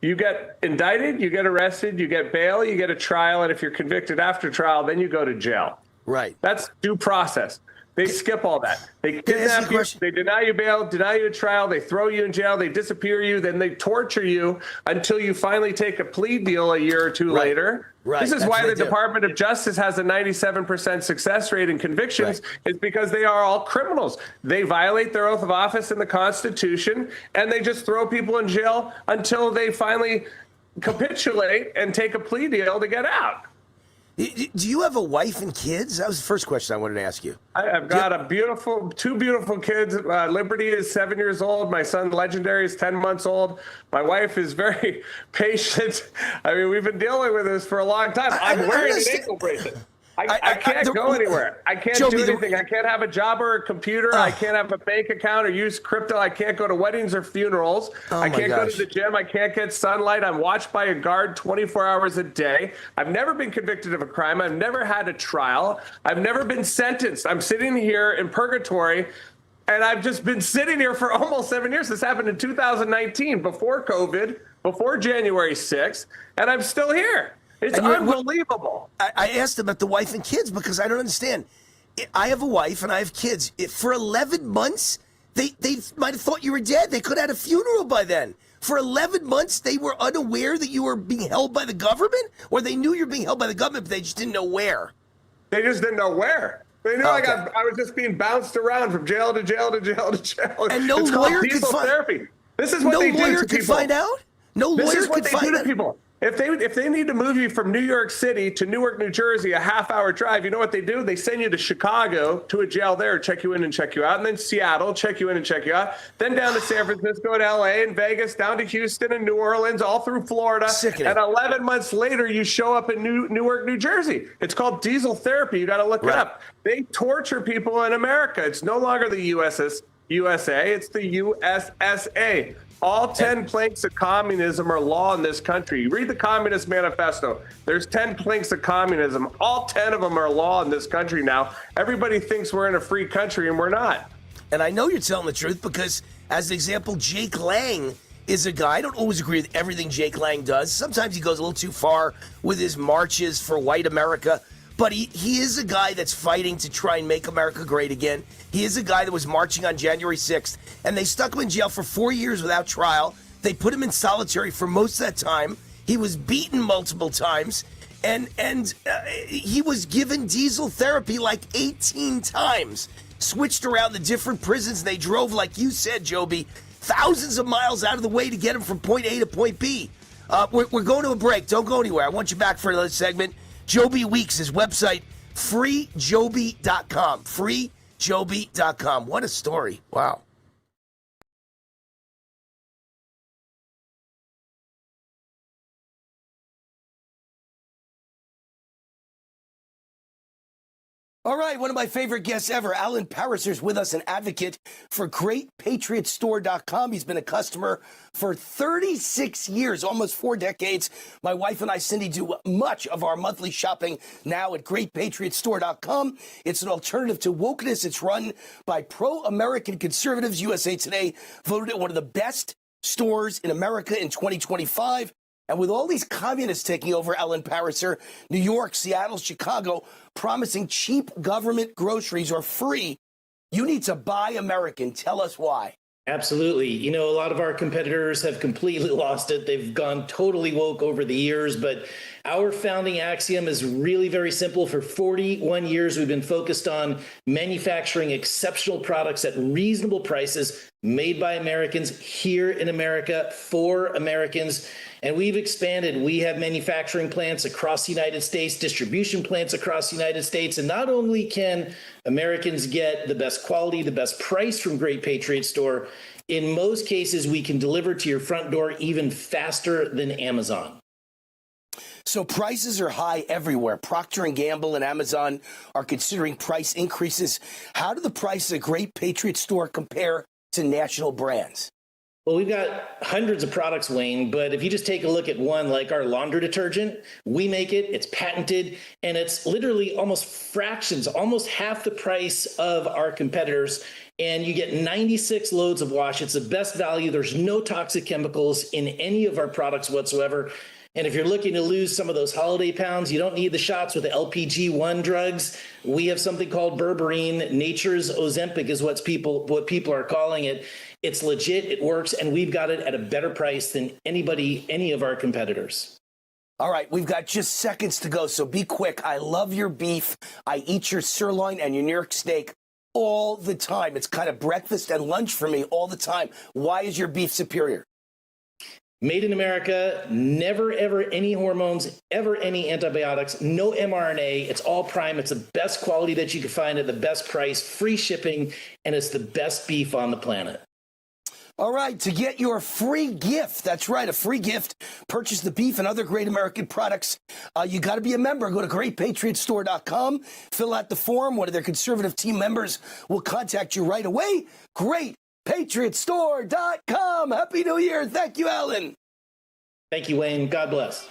you get indicted, you get arrested, you get bail, you get a trial, and if you're convicted after trial, then you go to jail. Right. That's due process. They skip all that. They kidnap you, they deny you bail, deny you a trial, they throw you in jail, they disappear you, then they torture you until you finally take a plea deal a year or two later. Right. This is why the Department of Justice has a 97% success rate in convictions, is because they are all criminals. They violate their oath of office in the Constitution, and they just throw people in jail until they finally capitulate and take a plea deal to get out. Do you have a wife and kids? That was the first question I wanted to ask you. I've got two beautiful kids. Liberty is 7 years old. My son, Legendary, is 10 months old. My wife is very patient. I mean, we've been dealing with this for a long time. I'm wearing an ankle bracelet. I can't go anywhere. I can't do anything. I can't have a job or a computer. I can't have a bank account or use crypto. I can't go to weddings or funerals. I can't go to the gym. I can't get sunlight. I'm watched by a guard 24 hours a day. I've never been convicted of a crime. I've never had a trial. I've never been sentenced. I'm sitting here in purgatory, and I've just been sitting here for almost 7 years. This happened in 2019, before COVID, before January 6th, and I'm still here. It's unbelievable. I asked about the wife and kids because I don't understand. I have a wife and I have kids. For 11 months, they might have thought you were dead. They could have had a funeral by then. For 11 months, they were unaware that you were being held by the government? Or they knew you were being held by the government, but they just didn't know where? They just didn't know where. They knew I was just being bounced around from jail to jail to jail to jail. And no lawyer could find out? This is what they do to people. No lawyer could find out? This is what they do to people. If they need to move you from New York City to Newark, New Jersey, a half-hour drive, you know what they do? They send you to Chicago to a jail there, check you in and check you out, and then Seattle, check you in and check you out, then down to San Francisco and LA and Vegas, down to Houston and New Orleans, all through Florida. Sickening. And 11 months later, you show up in Newark, New Jersey. It's called diesel therapy. You got to look it up. They torture people in America. It's no longer the USA, it's the USSA. All 10 planks of communism are law in this country. You read the Communist Manifesto. There's 10 planks of communism. All 10 of them are law in this country now. Everybody thinks we're in a free country, and we're not. And I know you're telling the truth because, as an example, Jake Lang is a guy. I don't always agree with everything Jake Lang does. Sometimes he goes a little too far with his marches for white America. But he is a guy that's fighting to try and make America great again. He is a guy that was marching on January 6th, and they stuck him in jail for 4 years without trial. They put him in solitary for most of that time. He was beaten multiple times, and he was given diesel therapy like 18 times. Switched around the different prisons. They drove, like you said, Joby, thousands of miles out of the way to get him from point A to point B. We're going to a break. Don't go anywhere. I want you back for another segment. Joby Weeks, his website, freejoby.com. Freejoby.com. What a story. Wow. All right, one of my favorite guests ever, Allyn Pariser's with us, an advocate for GreatPatriotStore.com. He's been a customer for 36 years, almost 4 decades. My wife and I, Cindy, do much of our monthly shopping now at GreatPatriotStore.com. It's an alternative to wokeness. It's run by pro-American conservatives. USA Today voted it one of the best stores in America in 2025. And with all these communists taking over, Allyn Pariser, New York, Seattle, Chicago, promising cheap government groceries or free, you need to buy American. Tell us why. Absolutely. You know, a lot of our competitors have completely lost it. They've gone totally woke over the years, but our founding axiom is really very simple. For 41 years, we've been focused on manufacturing exceptional products at reasonable prices, made by Americans, here in America, for Americans. And we've expanded. We have manufacturing plants across the United States, distribution plants across the United States. And not only can Americans get the best quality, the best price from Great Patriot Store, in most cases, we can deliver to your front door even faster than Amazon. So prices are high everywhere. Procter & Gamble and Amazon are considering price increases. How do the prices at Great Patriot Store compare to national brands? Well, we've got hundreds of products, Wayne, but if you just take a look at one like our laundry detergent, we make it, it's patented, and it's literally almost fractions, almost half the price of our competitors, and you get 96 loads of wash. It's the best value. There's no toxic chemicals in any of our products whatsoever. And if you're looking to lose some of those holiday pounds, you don't need the shots with the LPG-1 drugs. We have something called berberine. Nature's Ozempic is what people are calling it. It's legit, it works, and we've got it at a better price than any of our competitors. All right, we've got just seconds to go, so be quick. I love your beef. I eat your sirloin and your New York steak all the time. It's kind of breakfast and lunch for me all the time. Why is your beef superior? Made in America, never, ever any hormones, ever any antibiotics, no mRNA. It's all prime. It's the best quality that you can find at the best price, free shipping, and it's the best beef on the planet. All right, to get your free gift, that's right, a free gift, purchase the beef and other great American products. You got to be a member. Go to GreatPatriotStore.com, fill out the form. One of their conservative team members will contact you right away. GreatPatriotStore.com. Happy New Year. Thank you, Allyn. Thank you, Wayne. God bless.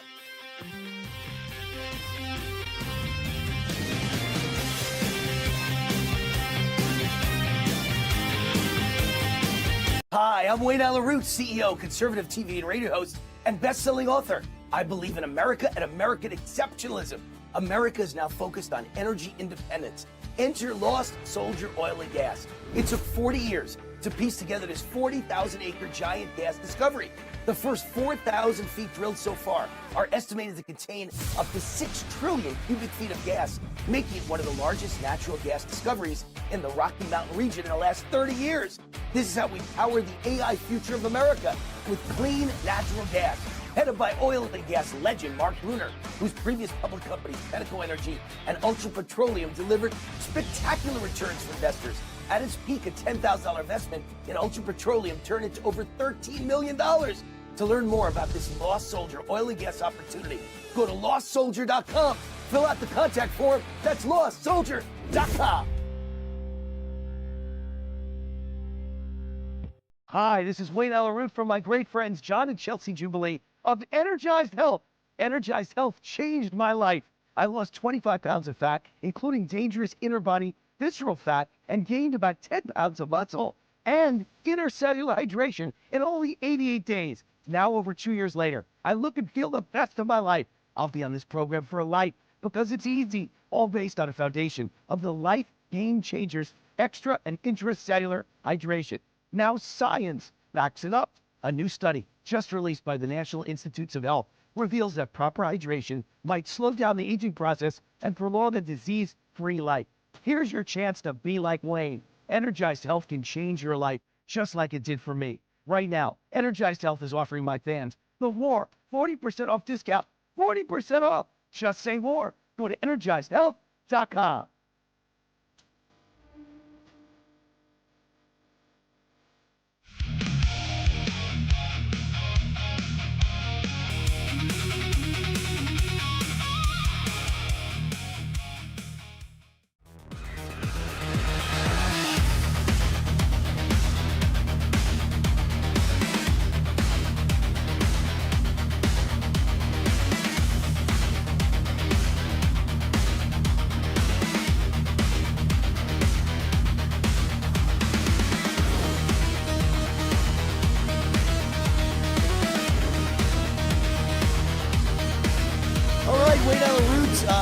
Hi, I'm Wayne Allyn Root, CEO, conservative TV and radio host, and best-selling author. I believe in America and American exceptionalism. America is now focused on energy independence. Enter Lost Soldier Oil and Gas. It took 40 years to piece together this 40,000-acre giant gas discovery. The first 4,000 feet drilled so far are estimated to contain up to 6 trillion cubic feet of gas, making it one of the largest natural gas discoveries in the Rocky Mountain region in the last 30 years. This is how we power the AI future of America with clean natural gas. headed by oil and gas legend Mark Bruner, whose previous public companies, Pinnacle Energy and Ultra Petroleum, delivered spectacular returns for investors. At its peak, a $10,000 investment in Ultra Petroleum turned into over $13 million. To learn more about this Lost Soldier oil and gas opportunity, go to lostsoldier.com. Fill out the contact form. That's lostsoldier.com. Hi, this is Wayne Allyn from my great friends John and Chelsea Jubilee of Energized Health. Energized Health changed my life. I lost 25 pounds of fat, including dangerous inner body visceral fat, and gained about 10 pounds of muscle and intercellular hydration in only 88 days. Now, over 2 years later, I look and feel the best of my life. I'll be on this program for life because it's easy, all based on a foundation of the Life Game Changers extra and intracellular hydration. Now science backs it up. A new study just released by the National Institutes of Health reveals that proper hydration might slow down the aging process and prolong a disease-free life. Here's your chance to be like Wayne. Energized Health can change your life just like it did for me. Right now, Energized Health is offering my fans the WAR 40% off discount. 40% off. Just say WAR. Go to energizedhealth.com.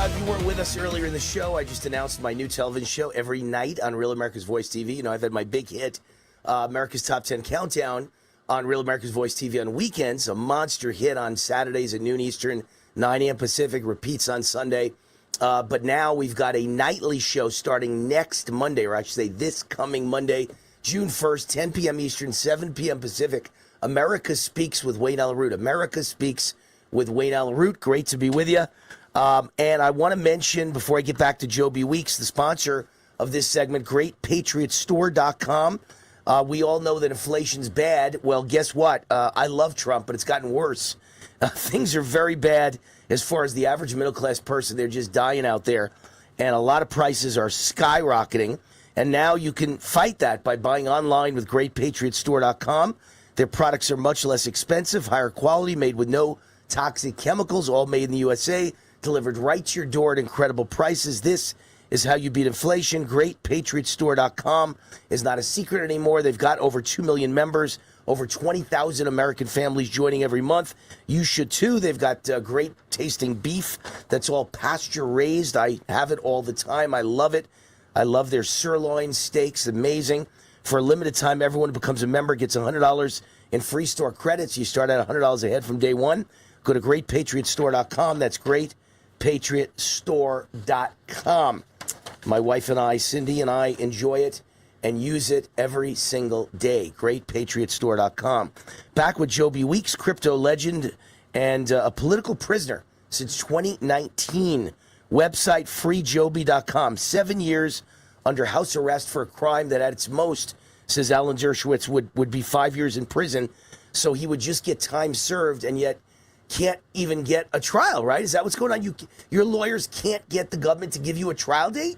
If you weren't with us earlier in the show, I just announced my new television show every night on Real America's Voice TV. You know, I've had my big hit, America's Top 10 Countdown on Real America's Voice TV on weekends, a monster hit on Saturdays at noon Eastern, 9 a.m. Pacific, repeats on Sunday. But now we've got a nightly show starting next Monday, or I should say this coming Monday, June 1st, 10 p.m. Eastern, 7 p.m. Pacific. America Speaks with Wayne Allyn. America Speaks with Wayne Allyn. Great to be with you. And I want to mention, before I get back to Joe B. Weeks, the sponsor of this segment, GreatPatriotStore.com. We all know that inflation's bad. Well, guess what? I love Trump, but it's gotten worse. Things are very bad as far as the average middle-class person. They're just dying out there. And a lot of prices are skyrocketing. And now you can fight that by buying online with GreatPatriotStore.com. Their products are much less expensive, higher quality, made with no toxic chemicals, all made in the USA. Delivered right to your door at incredible prices. This is how you beat inflation. GreatPatriotStore.com is not a secret anymore. They've got over 2 million members, over 20,000 American families joining every month. You should too. They've got great tasting beef that's all pasture raised. I have it all the time. I love it. I love their sirloin steaks. Amazing. For a limited time, everyone who becomes a member gets $100 in free store credits. You start at $100 ahead from day one. Go to GreatPatriotStore.com. That's GreatPatriotStore.com. My wife and I, Cindy and I, enjoy it and use it every single day. GreatPatriotStore.com. Back with Joe B. Weeks, crypto legend and a political prisoner since 2019. Website freejoby.com. 7 years under house arrest for a crime that at its most, says Alan Dershowitz, would be 5 years in prison. So he would just get time served and yet can't even get a trial, right? Is that what's going on? Your lawyers can't get the government to give you a trial date?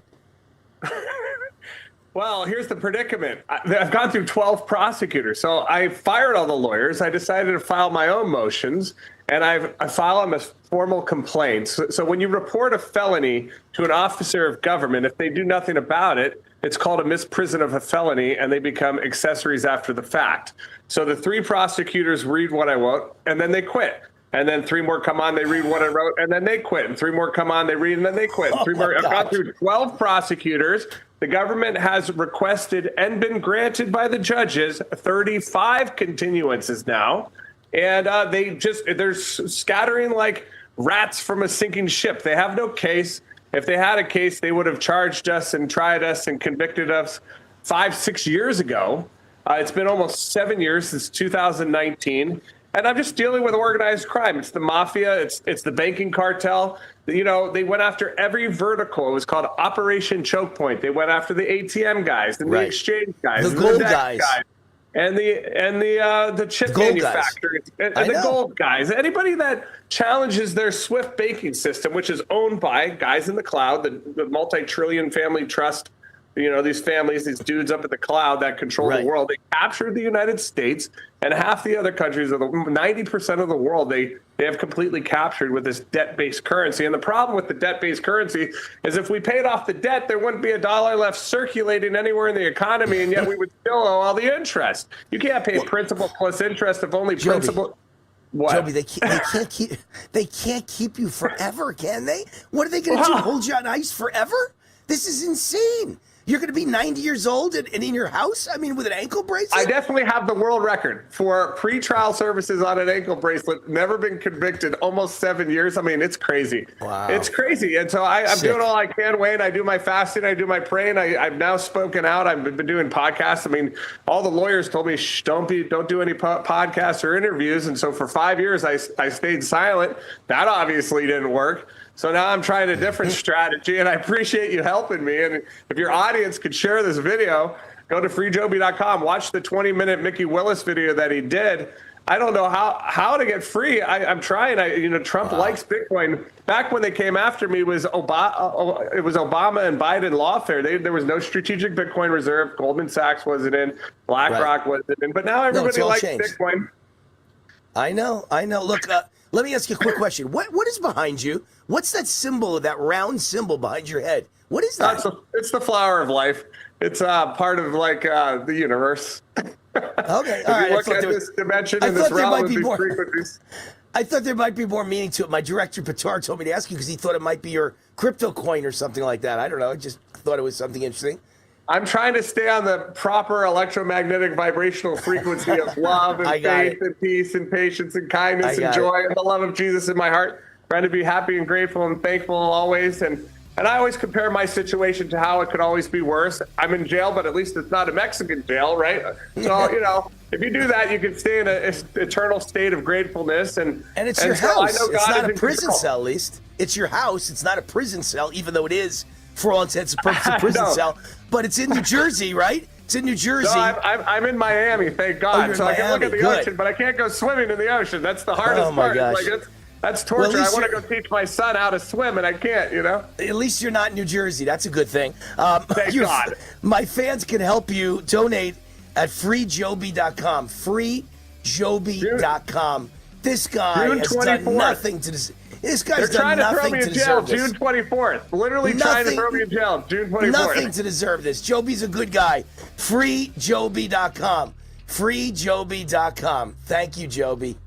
Well, here's the predicament. I've gone through 12 prosecutors. So I fired all the lawyers. I decided to file my own motions, and I file them as formal complaints. So when you report a felony to an officer of government, if they do nothing about it, it's called a misprison of a felony, and they become accessories after the fact. So the 3 prosecutors read what I wrote, and then they quit. And then 3 more come on, they read what I wrote, and then they quit. And 3 more come on, they read, and then they quit. And 3 more. I've gone through 12 prosecutors. The government has requested and been granted by the judges 35 continuances now. And they're scattering like rats from a sinking ship. They have no case. If they had a case, they would have charged us and tried us and convicted us 5-6 years ago. It's been almost 7 years since 2019. And I'm just dealing with organized crime. It's the mafia. It's the banking cartel. You know, they went after every vertical. It was called Operation Choke Point. They went after the ATM guys and the exchange guys, the gold guys. And the chip manufacturers and the gold guys. Anybody that challenges their Swift banking system, which is owned by guys in the cloud, the multi-trillion family trust, you know, these families, these dudes up at the cloud that control the world. They captured the United States and half the other countries of 90% of the world. They have completely captured with this debt-based currency. And the problem with the debt-based currency is if we paid off the debt, there wouldn't be a dollar left circulating anywhere in the economy, and yet we would still owe all the interest. You can't pay principal plus interest if only principal. What? Joby, they can't keep you forever, can they? What are they going to do? Hold you on ice forever? This is insane. You're going to be 90 years old and in your house? I mean, with an ankle bracelet? I definitely have the world record for pre-trial services on an ankle bracelet. Never been convicted. Almost 7 years. I mean, it's crazy. Wow. It's crazy. And so I'm doing all I can, Wayne. I do my fasting. I do my praying. I've now spoken out. I've been doing podcasts. I mean, all the lawyers told me, shh, don't do any podcasts or interviews. And so for 5 years, I stayed silent. That obviously didn't work. So now I'm trying a different strategy, and I appreciate you helping me. And if your audience could share this video, go to freejoby.com, watch the 20-minute Mickey Willis video that he did. I don't know how to get free. I'm trying. Trump likes Bitcoin. Back when they came after me, it was Obama and Biden lawfare. There was no strategic Bitcoin reserve. Goldman Sachs wasn't in. BlackRock wasn't in. But now everybody likes Bitcoin. I know. Look, let me ask you a quick question. What is behind you? What's that symbol, that round symbol behind your head? What is that? It's the flower of life. It's part of the universe. Okay, all right. Look at this dimension and this realm of these frequencies. I thought there might be more meaning to it. My director, Patar, told me to ask you because he thought it might be your crypto coin or something like that. I don't know. I just thought it was something interesting. I'm trying to stay on the proper electromagnetic vibrational frequency of love and faith and peace and patience and kindness and joy and the love of Jesus in my heart. Trying to be happy and grateful and thankful always. And I always compare my situation to how it could always be worse. I'm in jail, but at least it's not a Mexican jail, right? So, if you do that, you can stay in an eternal state of gratefulness. And it's your house. It's not a prison cell, at least. It's your house. It's not a prison cell, even though it is, for all intents and purposes, a prison cell. But it's in New Jersey, right? It's in New Jersey. No, I'm in Miami, thank God. So I can look at the ocean, but I can't go swimming in the ocean. That's the hardest part. Gosh. That's torture. I want to go teach my son how to swim, and I can't, At least you're not in New Jersey. That's a good thing. Thank God. My fans can help you donate at freejoby.com. Freejoby.com. This guy has done nothing to this. This guy's done nothing to deserve this. June 24th. Literally trying to throw me in jail. June 24th. Nothing to deserve this. Joby's a good guy. Freejoby.com. Freejoby.com. Thank you, Joby.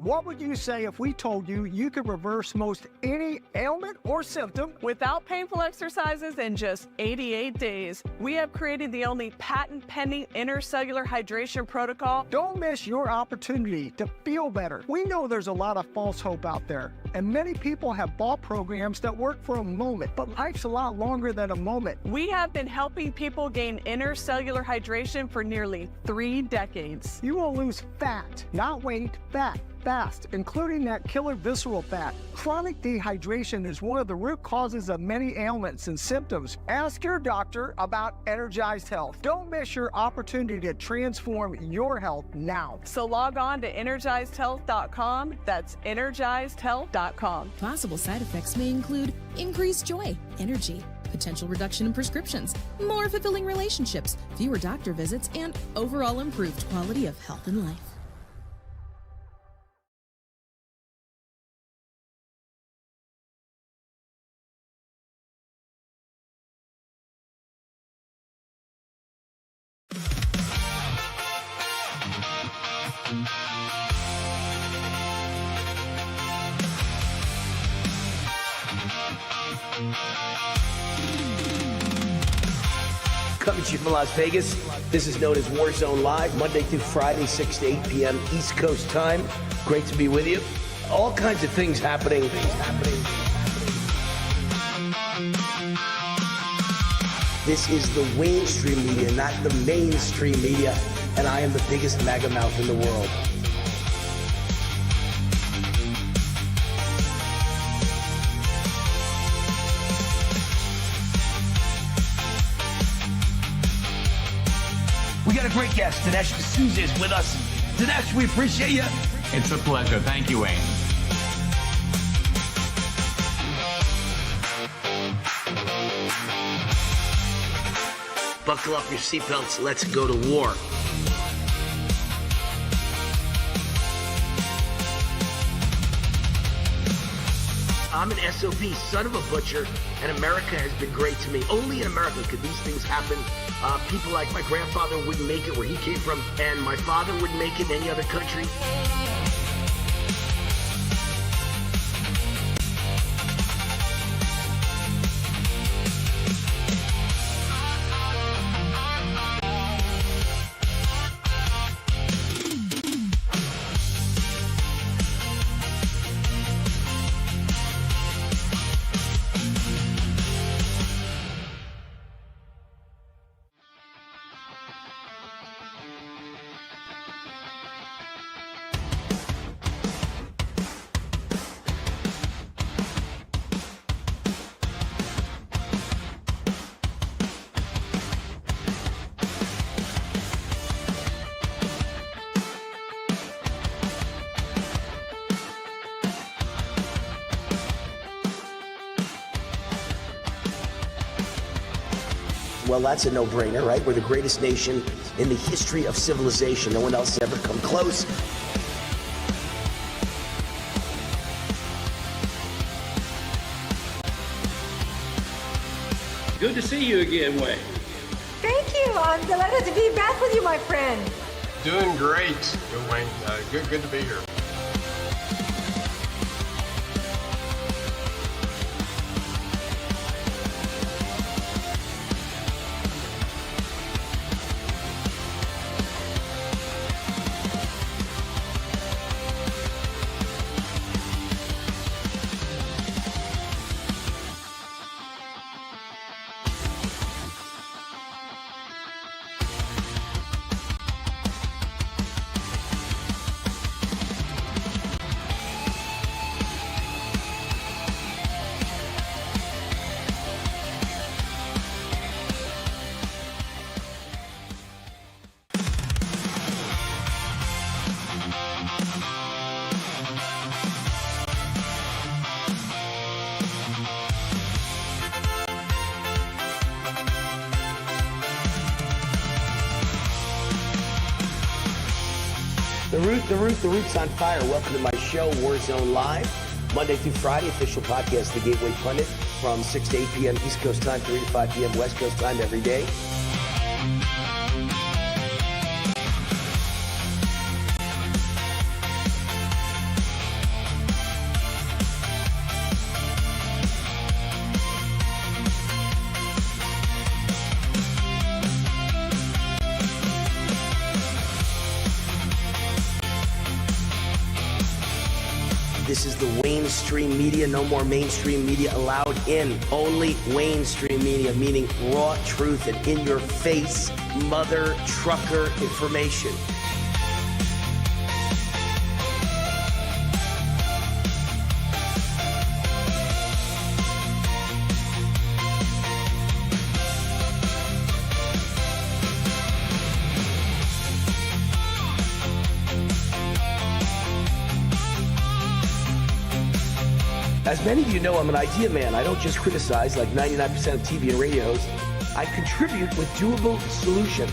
What would you say if we told you you could reverse most any ailment or symptom without painful exercises in just 88 days? We have created the only patent-pending intercellular hydration protocol. Don't miss your opportunity to feel better. We know there's a lot of false hope out there, and many people have bought programs that work for a moment, but life's a lot longer than a moment. We have been helping people gain intercellular hydration for nearly 3 decades. You will lose fat, not weight, fat. Fast, including that killer visceral fat. Chronic dehydration is one of the root causes of many ailments and symptoms. Ask your doctor about Energized Health. Don't miss your opportunity to transform your health now. So log on to energizedhealth.com. That's energizedhealth.com. Possible side effects may include increased joy, energy, potential reduction in prescriptions, more fulfilling relationships, fewer doctor visits, and overall improved quality of health and life. Coming to you from Las Vegas. This is known as Warzone Live, Monday through Friday, 6 to 8 p.m. East Coast time. Great to be with you. All kinds of things happening. This is the mainstream media, not the mainstream media. and I am the biggest MAGA mouth in the world. We got a great guest. Dinesh D'Souza is with us. Dinesh, we appreciate you. It's a pleasure. Thank you, Wayne. Buckle up your seatbelts. Let's go to war. I'm an SOB, son of a butcher, and America has been great to me. Only in America could these things happen. People like my grandfather wouldn't make it where he came from, and my father wouldn't make it in any other country. Well, that's a no-brainer, right? We're the greatest nation in the history of civilization. No one else has ever come close. Good to see you again, Wayne. Thank you. I'm delighted to be back with you, my friend. Doing great, Wayne. Good to be here. The Root's on fire. Welcome to my show, Warzone Live. Monday through Friday, official podcast, The Gateway Pundit, from 6 to 8 p.m. East Coast time, 3 to 5 p.m. West Coast time every day. This is the Mainstream media. No more mainstream media allowed in. Only Mainstream media, meaning raw truth and in-your-face mother trucker information. As many of you know, I'm an idea man. I don't just criticize like 99% of TV and radio hosts. I contribute with doable solutions.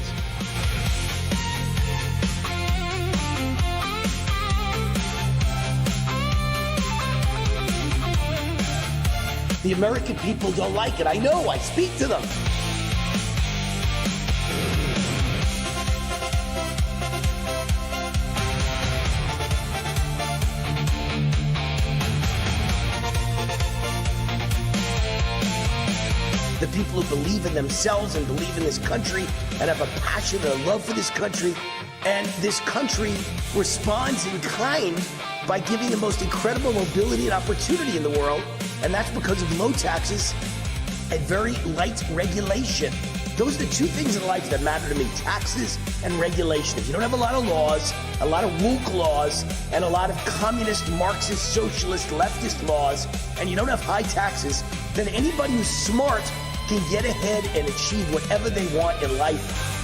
The American people don't like it. I know, I speak to them. The people who believe in themselves and believe in this country and have a passion and a love for this country. And this country responds in kind by giving the most incredible mobility and opportunity in the world. And that's because of low taxes and very light regulation. Those are the two things in life that matter to me, taxes and regulation. If you don't have a lot of laws, a lot of woke laws, and a lot of communist, Marxist, socialist, leftist laws, and you don't have high taxes, then anybody who's smart can get ahead and achieve whatever they want in life.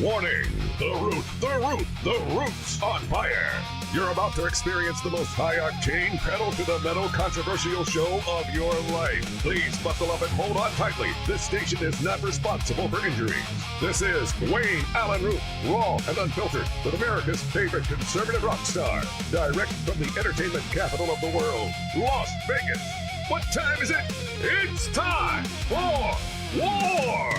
Warning! The root's on fire! You're about to experience the most high-octane, pedal-to-the-metal controversial show of your life. Please buckle up and hold on tightly. This station is not responsible for injuries. This is Wayne Allyn Root, raw and unfiltered, with America's favorite conservative rock star. Direct from the entertainment capital of the world, Las Vegas. What time is it? It's time for war!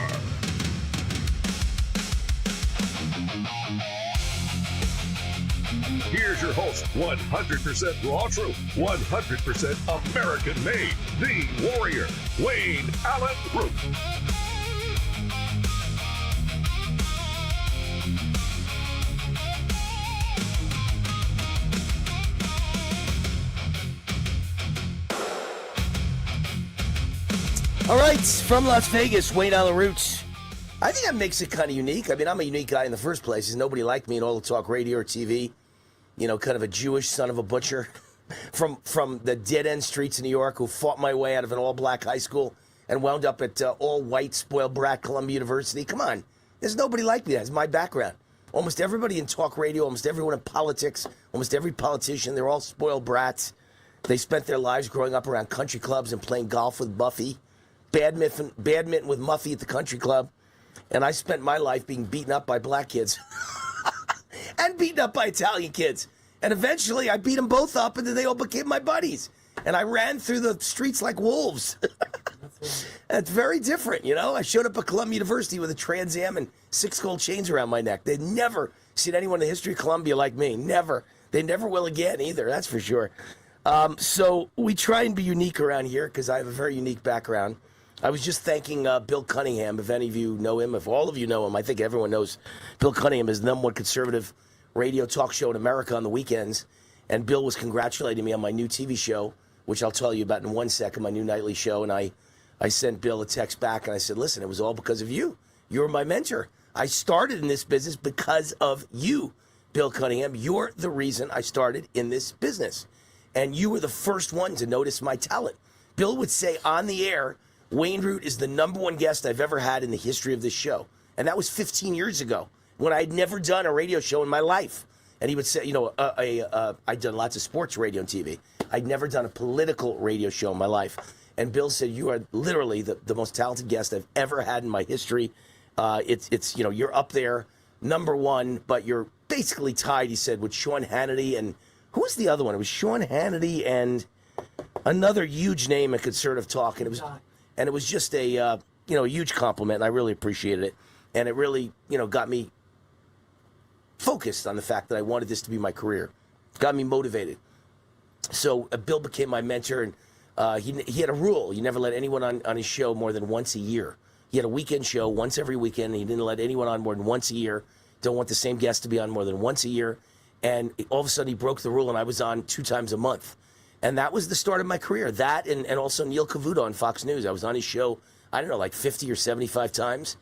Here's your host, 100% raw truth, 100% American made, the warrior, Wayne Allyn Root. All right, from Las Vegas, Wayne Allyn Root. I think that makes it kind of unique. I mean, I'm a unique guy in the first place. There's nobody like me in all the talk radio or TV. You know, kind of a Jewish son of a butcher from the dead-end streets of New York who fought my way out of an all-black high school and wound up at all-white, spoiled brat Columbia University. Come on. There's nobody like me. That's my background. Almost everybody in talk radio, almost everyone in politics, almost every politician, they're all spoiled brats. They spent their lives growing up around country clubs and playing golf with Buffy, badminton with Muffy at the country club. And I spent my life being beaten up by black kids. And beaten up by Italian kids. And eventually I beat them both up and then they all became my buddies. And I ran through the streets like wolves. It's very different, you know? I showed up at Columbia University with a Trans Am and 6 gold chains around my neck. They'd never seen anyone in the history of Columbia like me. Never. They never will again either, that's for sure. So we try and be unique around here because I have a very unique background. I was just thanking Bill Cunningham, if any of you know him, if all of you know him. I think everyone knows Bill Cunningham is the number one conservative radio talk show in America on the weekends. And Bill was congratulating me on my new TV show, which I'll tell you about in 1 second, my new nightly show. And I sent Bill a text back and I said, listen, it was all because of you. You're my mentor. I started in this business because of you, Bill Cunningham. You're the reason I started in this business. And you were the first one to notice my talent. Bill would say on the air, Wayne Root is the number one guest I've ever had in the history of this show. And that was 15 years ago when I'd never done a radio show in my life. And he would say, you know, I'd done lots of sports radio and TV. I'd never done a political radio show in my life. And Bill said, you are literally the most talented guest I've ever had in my history. It's you know, you're up there, number one, but you're basically tied, he said, with Sean Hannity. And who was the other one? It was Sean Hannity and another huge name in conservative talk. And it was just a, you know, a huge compliment. And I really appreciated it. And it really, you know, got me focused on the fact that I wanted this to be my career. Got me motivated. So Bill became my mentor, and he had a rule. You never let anyone on his show more than once a year. He had a weekend show once every weekend, and he didn't let anyone on more than once a year. Don't want the same guest to be on more than once a year. And all of a sudden he broke the rule, and I was on 2 times a month. And that was the start of my career. That and also Neil Cavuto on Fox News. I was on his show, I don't know, like 50 or 75 times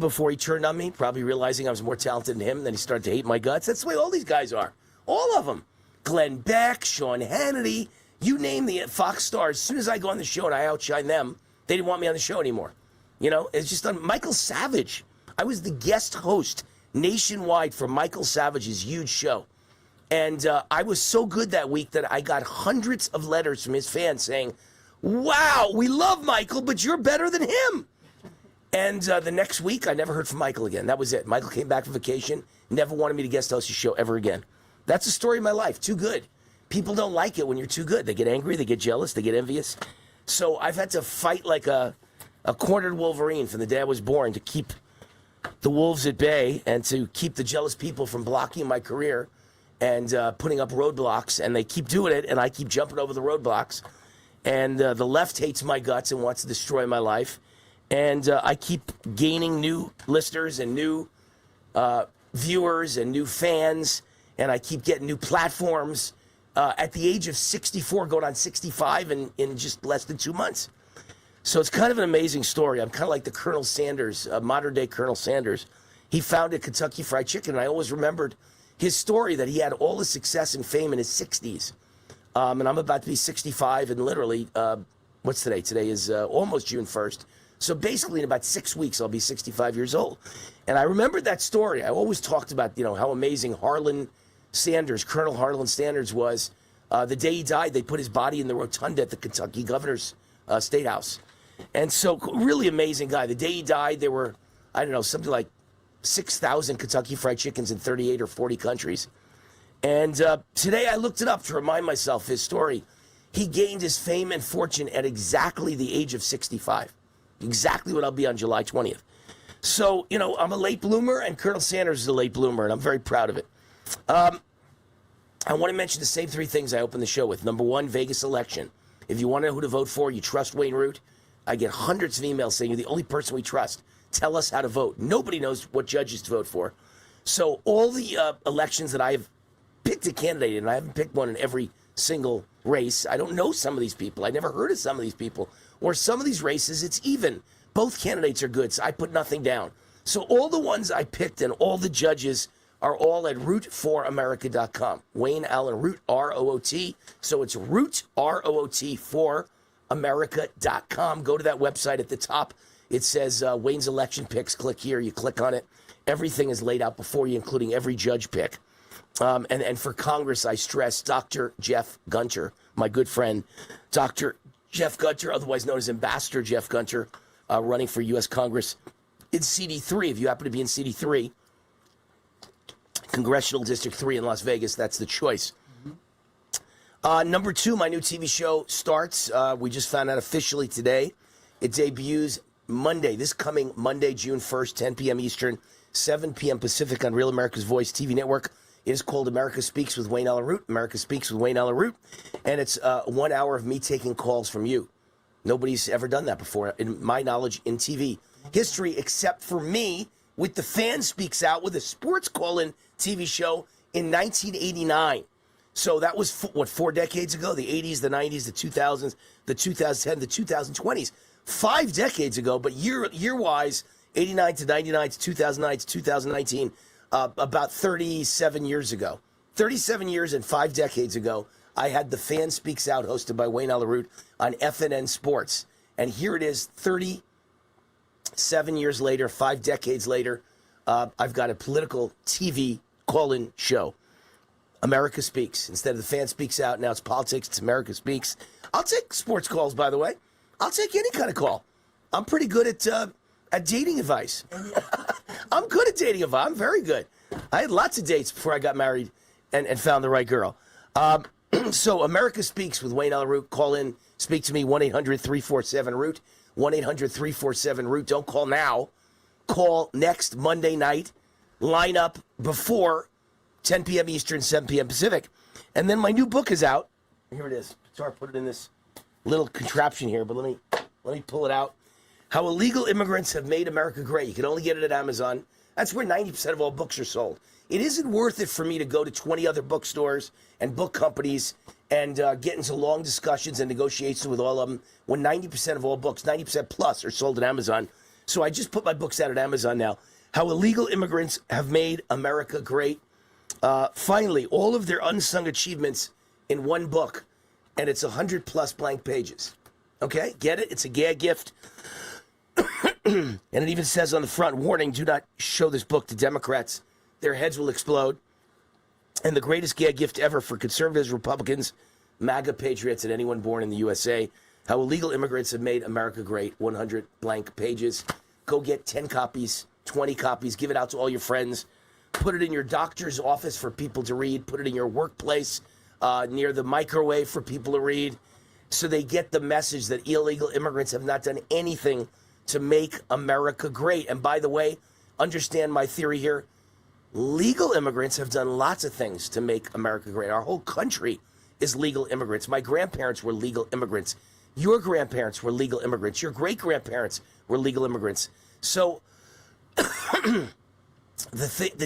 before he turned on me, probably realizing I was more talented than him. Then he started to hate my guts. That's the way all these guys are. All of them. Glenn Beck, Sean Hannity, you name the Fox stars. As soon as I go on the show and I outshine them, they didn't want me on the show anymore. You know, it's just on Michael Savage. I was the guest host nationwide for Michael Savage's huge show. And I was so good that week that I got hundreds of letters from his fans saying, wow, we love Michael, but you're better than him. And the next week, I never heard from Michael again. That was it. Michael came back from vacation, never wanted me to guest host his show ever again. That's the story of my life. Too good. people don't like it when you're too good. They get angry, they get jealous, they get envious. So I've had to fight like a cornered Wolverine from the day I was born to keep the wolves at bay and to keep the jealous people from blocking my career and putting up roadblocks. And they keep doing it, and I keep jumping over the roadblocks. And the left hates my guts and wants to destroy my life. And I keep gaining new listeners and new viewers and new fans. And I keep getting new platforms. At the age of 64, going on 65 in just less than 2 months. So it's kind of an amazing story. I'm kind of like the Colonel Sanders, modern-day Colonel Sanders. He founded Kentucky Fried Chicken, and I always remembered his story that he had all the success and fame in his 60s. And I'm about to be 65, and literally, what's today? Today is almost June 1st. So basically, in about 6 weeks, I'll be 65 years old. And I remembered that story. I always talked about, how amazing Harlan Sanders, Colonel Harlan Sanders was. The day he died, they put his body in the rotunda at the Kentucky Governor's State House. And so, really amazing guy. The day he died, there were, something like 6,000 Kentucky Fried Chickens in 38 or 40 countries. And today I looked it up to remind myself his story. He gained his fame and fortune at exactly the age of 65. Exactly what I'll be on July 20th. So, I'm a late bloomer, and Colonel Sanders is a late bloomer, and I'm very proud of it. I want to mention the same three things I opened the show with. Number one, Vegas election. If you want to know who to vote for, you trust Wayne Root. I get hundreds of emails saying you're the only person we trust. Tell us how to vote. Nobody knows what judges to vote for. So all the elections that I've picked a candidate, and I haven't picked one in every single race. I don't know some of these people. I never heard of some of these people. Or some of these races, it's even. Both candidates are good, so I put nothing down. So all the ones I picked and all the judges are all at root4america.com. Wayne Allyn, Root, R-O-O-T. So it's Root, R-O-O-T, for America.com. Go to that website at the top. It says Wayne's election picks. Click here. You click on it. Everything is laid out before you, including every judge pick. And for Congress, I stress Dr. Jeff Gunter, my good friend, Dr. Jeff Gunter, otherwise known as Ambassador Jeff Gunter, running for U.S. Congress in CD3. If you happen to be in CD3, Congressional District 3 in Las Vegas, that's the choice. Number two, my new TV show starts. We just found out officially today. It debuts Monday, this coming Monday, June 1st, 10 p.m. Eastern, 7 p.m. Pacific on Real America's Voice TV network. It is called America Speaks with Wayne Allyn Root. America Speaks with Wayne Allyn Root. And it's 1 hour of me taking calls from you. Nobody's ever done that before, in my knowledge, in TV history, except for me with The Fan Speaks Out with a sports call-in TV show in 1989. So that was, 4 decades ago? The 80s, the 90s, the 2000s, the 2010s, the 2020s. 5 decades ago, but year-wise, 89 to 99 to 2009 to 2019, about 37 years ago. 37 years and 5 decades ago, I had The Fan Speaks Out, hosted by Wayne Allyn Root on FNN Sports. And here it is, 37 years later, 5 decades later, I've got a political TV call-in show. America Speaks. Instead of The Fan Speaks Out, now it's politics, it's America Speaks. I'll take sports calls, by the way. I'll take any kind of call. I'm pretty good at dating advice. I'm good at dating advice. I'm very good. I had lots of dates before I got married and found the right girl. So America Speaks with Wayne Allyn Root. Call in, speak to me, 1-800-347-ROOT, 1-800-347-ROOT. Don't call now. Call next Monday night. Line up before 10 p.m. Eastern, 7 p.m. Pacific. And then my new book is out. Here it is. Sorry, I put it in this little contraption here, but let me pull it out. How Illegal Immigrants Have Made America Great. You can only get it at Amazon. That's where 90% of all books are sold. It isn't worth it for me to go to 20 other bookstores and book companies and get into long discussions and negotiations with all of them when 90% of all books, 90% plus, are sold at Amazon. So I just put my books out at Amazon now. How Illegal Immigrants Have Made America Great. Finally, all of their unsung achievements in one book. And it's 100 plus blank pages. Okay, get it? It's a gag gift. And it even says on the front, warning, do not show this book to Democrats. Their heads will explode. And the greatest gag gift ever for conservatives, Republicans, MAGA patriots, and anyone born in the USA. How Illegal Immigrants Have Made America Great. 100 blank pages. Go get 10 copies, 20 copies. Give it out to all your friends. Put it in your doctor's office for people to read. Put it in your workplace. near the microwave for people to read, so they get the message that illegal immigrants have not done anything to make America great. And by the way, understand my theory here. Legal immigrants have done lots of things to make America great. Our whole country is legal immigrants. My grandparents were legal immigrants. Your grandparents were legal immigrants. Your great-grandparents were legal immigrants. So the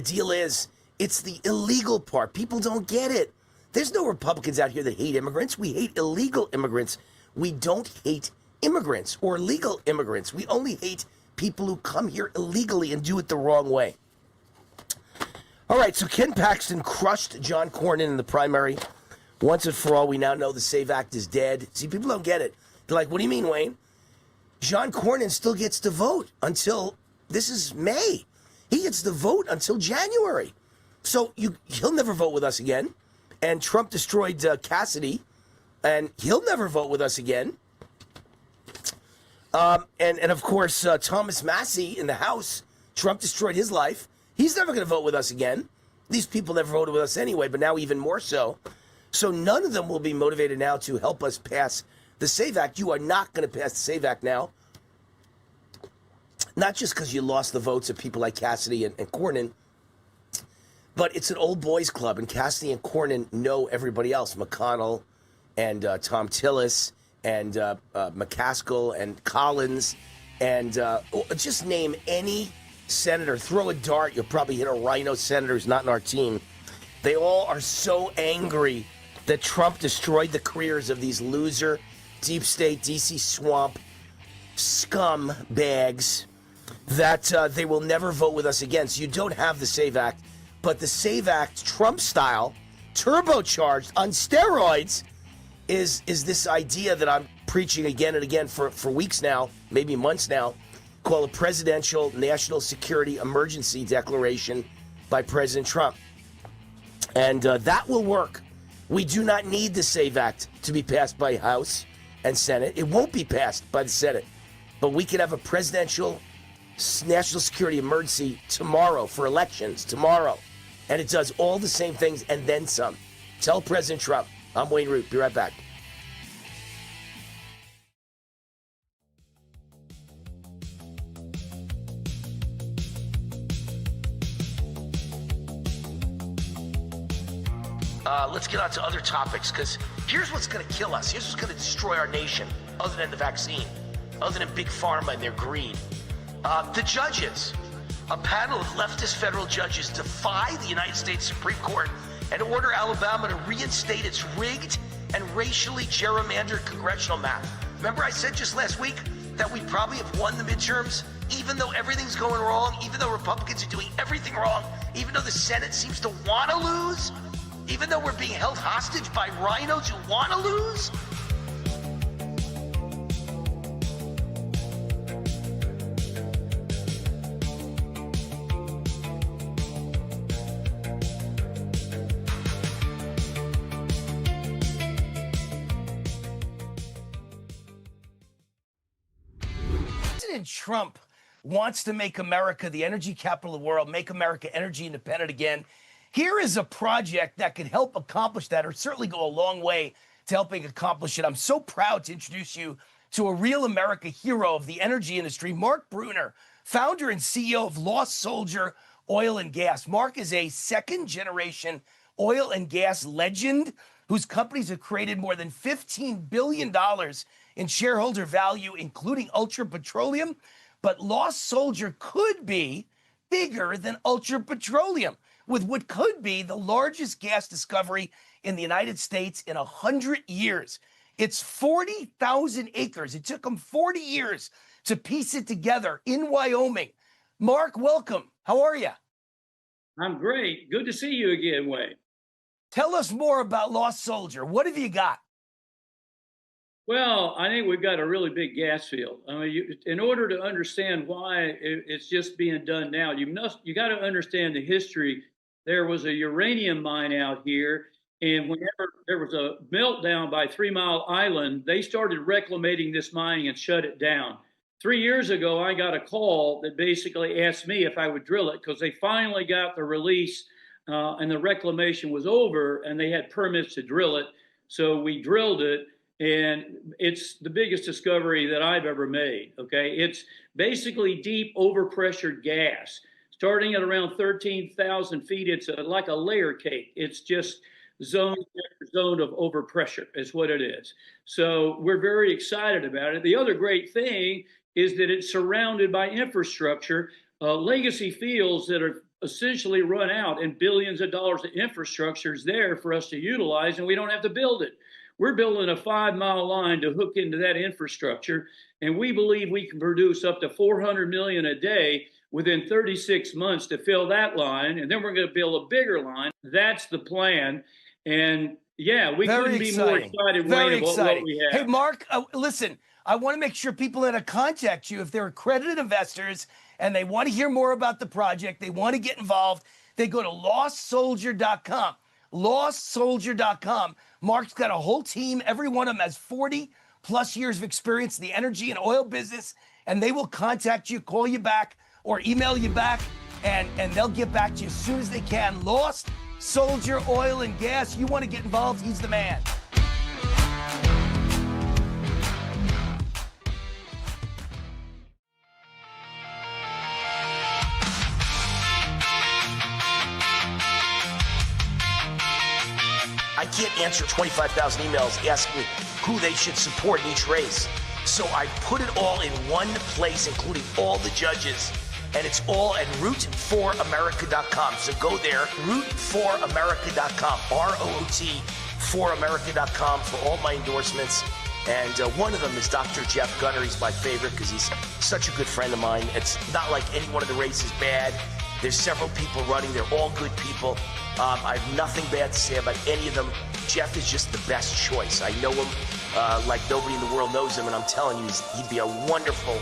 deal is, it's the illegal part. People don't get it. There's no Republicans out here that hate immigrants. We hate illegal immigrants. We don't hate immigrants or legal immigrants. We only hate people who come here illegally and do it the wrong way. All right, so Ken Paxton crushed John Cornyn in the primary. Once and for all, we now know the SAVE Act is dead. See, people don't get it. They're like, what do you mean, Wayne? John Cornyn still gets to vote until, this is May. He gets to vote until January. So he'll never vote with us again. And Trump destroyed Cassidy, and he'll never vote with us again. And of course, Thomas Massie in the House, Trump destroyed his life. He's never going to vote with us again. These people never voted with us anyway, but now even more so. So none of them will be motivated now to help us pass the SAVE Act. You are not going to pass the SAVE Act now. Not just because you lost the votes of people like Cassidy and Cornyn, but it's an old boys club, and Cassidy and Cornyn know everybody else. McConnell and Tom Tillis and McCaskill and Collins, and just name any senator. Throw a dart, you'll probably hit a rhino senator who's not in our team. They all are so angry that Trump destroyed the careers of these loser, deep state, DC swamp scum bags that they will never vote with us again. So you don't have the SAVE Act, but the SAVE Act, Trump style, turbocharged on steroids, is this idea that I'm preaching again and again for weeks now, maybe months now, called a presidential national security emergency declaration by President Trump. And that will work. We do not need the SAVE Act to be passed by House and Senate. It won't be passed by the Senate. But we could have a presidential national security emergency tomorrow for elections, tomorrow. And it does all the same things and then some. Tell President Trump. I'm Wayne Root. Be right back. Let's get on to other topics, because here's what's going to kill us. Here's what's going to destroy our nation, other than the vaccine, other than Big Pharma and their greed. The judges. A panel of leftist federal judges defy the United States Supreme Court and order Alabama to reinstate its rigged and racially gerrymandered congressional map. Remember I said just last week that we probably have won the midterms, even though everything's going wrong, even though Republicans are doing everything wrong, even though the Senate seems to want to lose, even though we're being held hostage by rhinos who want to lose? President Trump wants to make America the energy capital of the world, make America energy independent again. Here is a project that could help accomplish that, or certainly go a long way to helping accomplish it. I'm so proud to introduce you to a real America hero of the energy industry, Mark Bruner, founder and CEO of Lost Soldier Oil and Gas. Mark is a second-generation oil and gas legend whose companies have created more than $15 billion in shareholder value, including Ultra Petroleum. But Lost Soldier could be bigger than Ultra Petroleum, with what could be the largest gas discovery in the United States in 100 years. It's 40,000 acres. It took them 40 years to piece it together in Wyoming. Mark, welcome. How are you? I'm great. Good to see you again, Wayne. Tell us more about Lost Soldier. What have you got? Well, I think we've got a really big gas field. I mean, in order to understand why it's just being done now, you got to understand the history. There was a uranium mine out here, and whenever there was a meltdown by 3 Mile Island, they started reclamating this mine and shut it down. 3 years ago, I got a call that basically asked me if I would drill it, because they finally got the release and the reclamation was over, and they had permits to drill it. So we drilled it, and it's the biggest discovery that I've ever made. Okay, it's basically deep overpressured gas. Starting at around 13,000 feet, it's like a layer cake. It's just zone after zone of overpressure is what it is. So we're very excited about it. The other great thing is that it's surrounded by infrastructure, legacy fields that are essentially run out, and billions of dollars of infrastructure is there for us to utilize, and we don't have to build it. We're building a 5-mile line to hook into that infrastructure, and we believe we can produce up to 400 million a day within 36 months to fill that line, and then we're going to build a bigger line. That's the plan, and yeah, we couldn't be more excited. Very Wayne, exciting. what we have. Hey, Mark, listen, I want to make sure people that contact you, if they're accredited investors and they want to hear more about the project, they want to get involved, they go to lostsoldier.com. Lostsoldier.com. Mark's got a whole team. Every one of them has 40 plus years of experience in the energy and oil business, and they will contact you, call you back, or email you back, and they'll get back to you as soon as they can. Lost Soldier Oil and Gas. You want to get involved, he's the man. I can't answer 25,000 emails asking me who they should support in each race. So I put it all in one place, including all the judges. And it's all at root4america.com. So go there, root4america.com, ROOT, 4america.com for all my endorsements. And one of them is Dr. Jeff Gunner. He's my favorite because he's such a good friend of mine. It's not like any one of the races bad. There's several people running. They're all good people. I have nothing bad to say about any of them. Jeff is just the best choice. I know him like nobody in the world knows him, and I'm telling you, he'd be a wonderful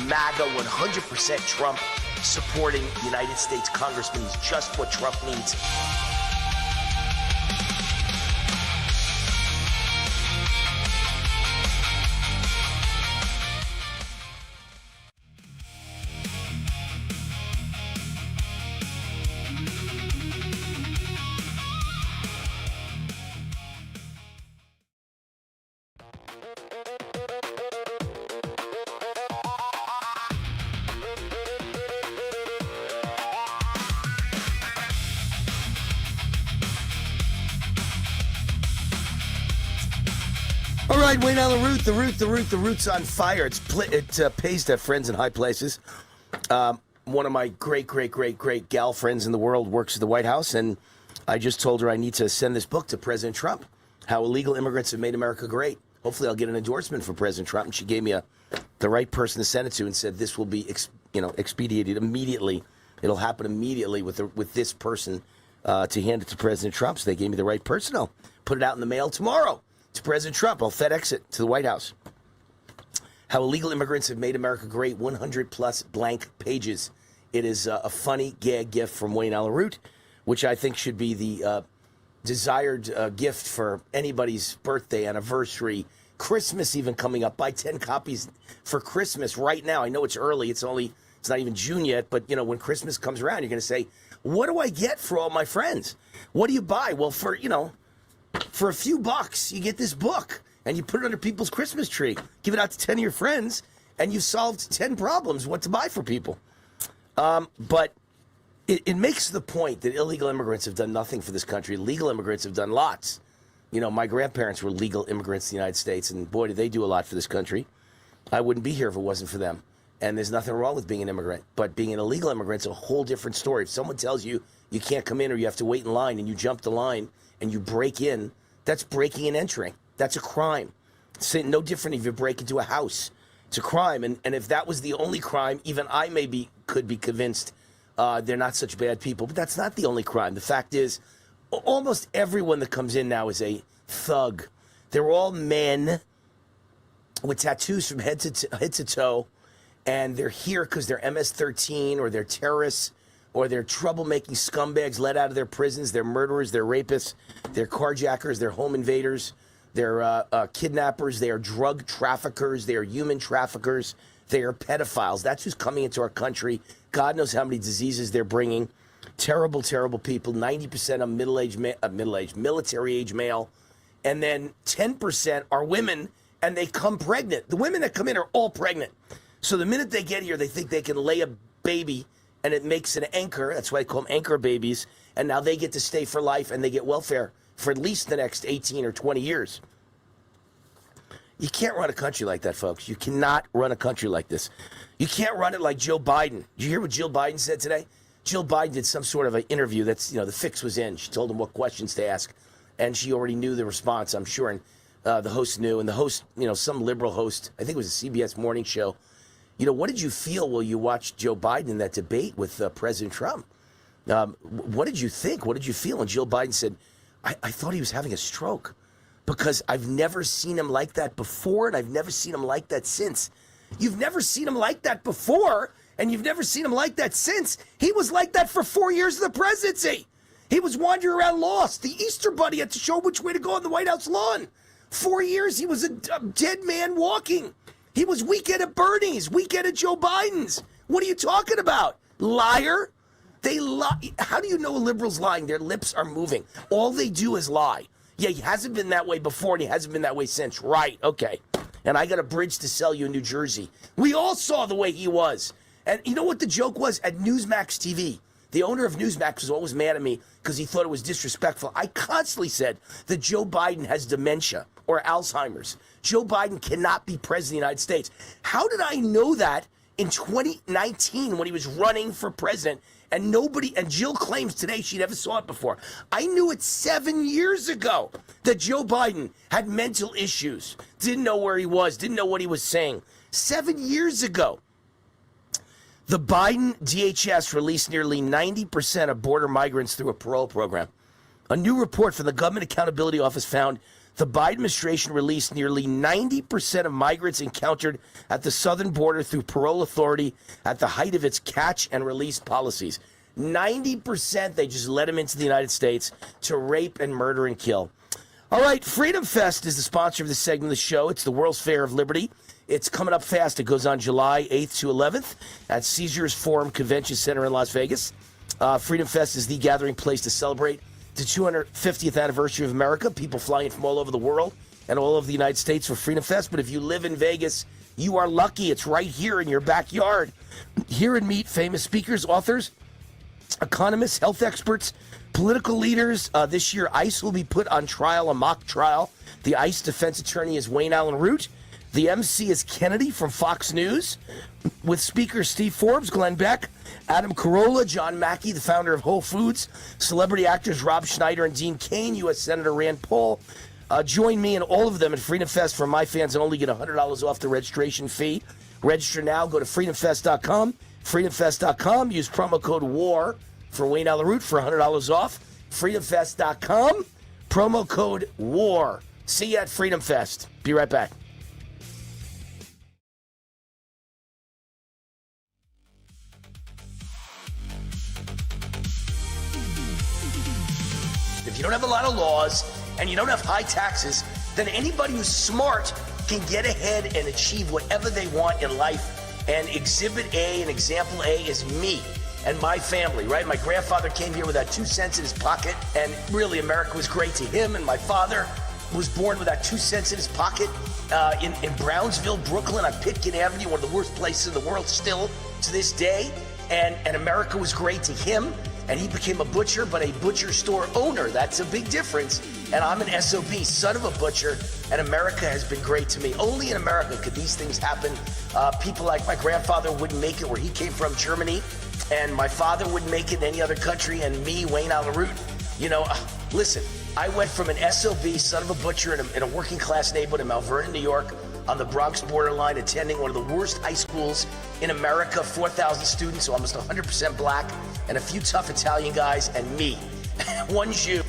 MAGA 100% Trump supporting United States congressman. He's just what Trump needs. All right, Wayne Allyn Root, the root's on fire. It pays to have friends in high places. One of my great gal friends in the world works at the White House, and I just told her I need to send this book to President Trump, How Illegal Immigrants Have Made America Great. Hopefully I'll get an endorsement from President Trump, and she gave me the right person to send it to and said this will be expedited immediately. It'll happen immediately with this person to hand it to President Trump. So they gave me the right person. I'll put it out in the mail tomorrow to President Trump. I'll FedEx it to the White House. How Illegal Immigrants Have Made America Great, 100 plus blank pages. It is a funny gag gift from Wayne Allyn Root, which I think should be the desired gift for anybody's birthday, anniversary, Christmas even coming up. Buy 10 copies for Christmas right now. I know it's early. It's not even June yet, but when Christmas comes around, you're going to say, what do I get for all my friends? What do you buy? Well, for a few bucks, you get this book, and you put it under people's Christmas tree. Give it out to 10 of your friends, and you've solved 10 problems, what to buy for people. But it makes the point that illegal immigrants have done nothing for this country. Legal immigrants have done lots. My grandparents were legal immigrants in the United States, and boy, did they do a lot for this country. I wouldn't be here if it wasn't for them. And there's nothing wrong with being an immigrant. But being an illegal immigrant is a whole different story. If someone tells you you can't come in or you have to wait in line and you jump the line and you break in, that's breaking and entering. That's a crime. It's no different if you break into a house. It's a crime. And if that was the only crime, even I could be convinced they're not such bad people. But that's not the only crime. The fact is, almost everyone that comes in now is a thug. They're all men with tattoos from head to toe. And they're here because they're MS-13 or they're terrorists or they're troublemaking scumbags let out of their prisons. They're murderers. They're rapists. They're carjackers. They're home invaders. They're kidnappers. They are drug traffickers. They are human traffickers. They are pedophiles. That's who's coming into our country. God knows how many diseases they're bringing. Terrible, terrible people. 90% are middle-aged, military-age male. And then 10% are women, and they come pregnant. The women that come in are all pregnant. So the minute they get here, they think they can lay a baby, and it makes an anchor. That's why I call them anchor babies. And now they get to stay for life, and they get welfare for at least the next 18 or 20 years. You can't run a country like that, folks. You cannot run a country like this. You can't run it like Joe Biden. Did you hear what Jill Biden said today? Jill Biden did some sort of an interview that's, the fix was in. She told him what questions to ask, and she already knew the response, I'm sure, and the host knew. And the host, some liberal host, I think it was a CBS morning show, what did you feel while you watched Joe Biden in that debate with President Trump? What did you think? What did you feel? And Jill Biden said, I thought he was having a stroke because I've never seen him like that before, and I've never seen him like that since. You've never seen him like that before, and you've never seen him like that since. He was like that for 4 years of the presidency. He was wandering around lost. The Easter Bunny had to show which way to go on the White House lawn. 4 years, he was a dead man walking. He was Weekend at Bernie's, Weekend at Joe Biden's. What are you talking about? Liar? They lie. How do you know a liberal's lying? Their lips are moving. All they do is lie. Yeah, he hasn't been that way before, and he hasn't been that way since. Right, okay. And I got a bridge to sell you in New Jersey. We all saw the way he was. And you know what the joke was? At Newsmax TV, the owner of Newsmax was always mad at me because he thought it was disrespectful. I constantly said that Joe Biden has dementia or Alzheimer's. Joe Biden cannot be president of the United States. How did I know that in 2019 when he was running for president? And Jill claims today she never saw it before. I knew it 7 years ago that Joe Biden had mental issues, didn't know where he was, didn't know what he was saying. 7 years ago. The Biden DHS released nearly 90% of border migrants through a parole program. A new report from the Government Accountability Office found the Biden administration released nearly 90% of migrants encountered at the southern border through parole authority at the height of its catch and release policies. 90%, they just let them into the United States to rape and murder and kill. All right, Freedom Fest is the sponsor of this segment of the show. It's the World's Fair of Liberty. It's coming up fast. It goes on July 8th to 11th at Caesars Forum Convention Center in Las Vegas. Freedom Fest is the gathering place to celebrate the 250th anniversary of America. People flying from all over the world and all over the United States for Freedom Fest. But if you live in Vegas, you are lucky. It's right here in your backyard. Hear and meet famous speakers, authors, economists, health experts, political leaders. This year, ICE will be put on trial, a mock trial. The ICE defense attorney is Wayne Allyn Root. The MC is Kennedy from Fox News, with speakers Steve Forbes, Glenn Beck, Adam Carolla, John Mackey, the founder of Whole Foods, celebrity actors Rob Schneider and Dean Cain, U.S. Senator Rand Paul. Join me and all of them at Freedom Fest for my fans and only get $100 off the registration fee. Register now. Go to freedomfest.com. Freedomfest.com. Use promo code WAR for Wayne Allyn Root for $100 off. Freedomfest.com. Promo code WAR. See you at Freedom Fest. Be right back. If you don't have a lot of laws and you don't have high taxes, then anybody who's smart can get ahead and achieve whatever they want in life. And Exhibit A and Example A is me and my family, right? My grandfather came here without 2 cents in his pocket, and really America was great to him. And my father was born without 2 cents in his pocket in Brownsville, Brooklyn, on Pitkin Avenue, one of the worst places in the world still to this day. And America was great to him. And he became a butcher, but a butcher store owner. That's a big difference. And I'm an SOB, son of a butcher, and America has been great to me. Only in America could these things happen. People like my grandfather wouldn't make it where he came from, Germany, and my father wouldn't make it in any other country, and me, Wayne Allyn Root. Listen, I went from an SOB, son of a butcher, in a working class neighborhood in Mount Vernon, New York, on the Bronx borderline, attending one of the worst high schools in America, 4,000 students, so almost 100% black, and a few tough Italian guys, and me, one Jew.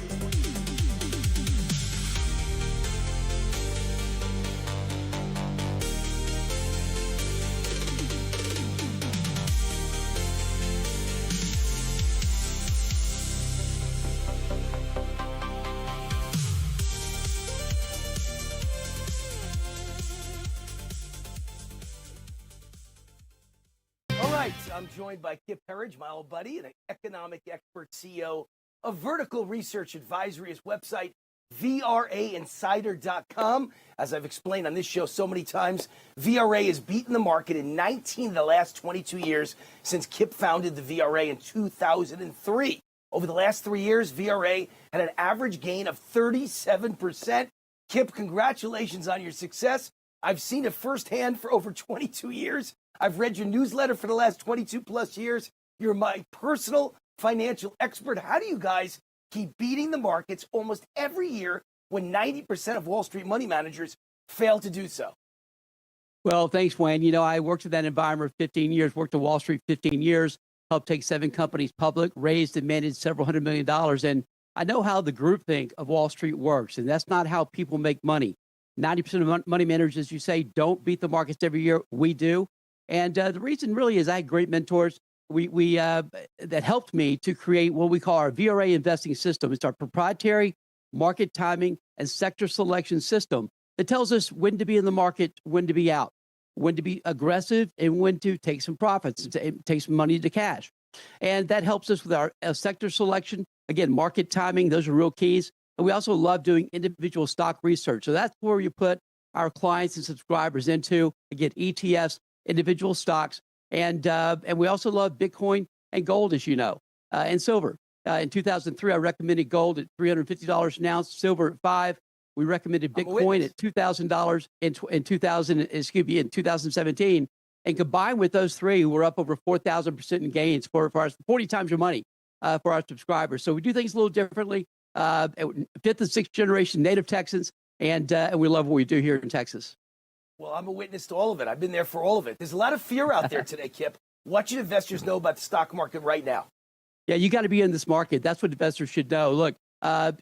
right, I'm joined by Kip Herridge, my old buddy, and an economic expert, CEO of Vertical Research Advisory. His website, VRAinsider.com. As I've explained on this show so many times, VRA has beaten the market in 19 of the last 22 years since Kip founded the VRA in 2003. Over the last 3 years, VRA had an average gain of 37%. Kip, congratulations on your success. I've seen it firsthand for over 22 years. I've read your newsletter for the last 22 plus years. You're my personal financial expert. How do you guys keep beating the markets almost every year when 90% of Wall Street money managers fail to do so? Well, thanks, Wayne. You know, I worked in that environment for 15 years, worked at Wall Street 15 years, helped take 7 companies public, raised and managed several $100 million. And I know how the groupthink of Wall Street works, and that's not how people make money. 90% of money managers, as you say, don't beat the markets every year. We do. And the reason really is I had great mentors that helped me to create what we call our VRA investing system. It's our proprietary market timing and sector selection system that tells us when to be in the market, when to be out, when to be aggressive, and when to take some profits and take some money to cash. And that helps us with our sector selection. Again, market timing, those are real keys. And we also love doing individual stock research. So that's where you put our clients and subscribers into, again, ETFs, individual stocks. And we also love Bitcoin and gold, as you know, and silver. In 2003, I recommended gold at $350 an ounce, silver at $5. We recommended Bitcoin at $2,000 in 2017. And combined with those three, we're up over 4,000% in gains for our 40 times your money for our subscribers. So we do things a little differently. 5th and 6th generation native Texans, and we love what we do here in Texas. Well, I'm a witness to all of it. I've been there for all of it. There's a lot of fear out there today, Kip. What should investors know about the stock market right now? Yeah, you got to be in this market. That's what investors should know. Look,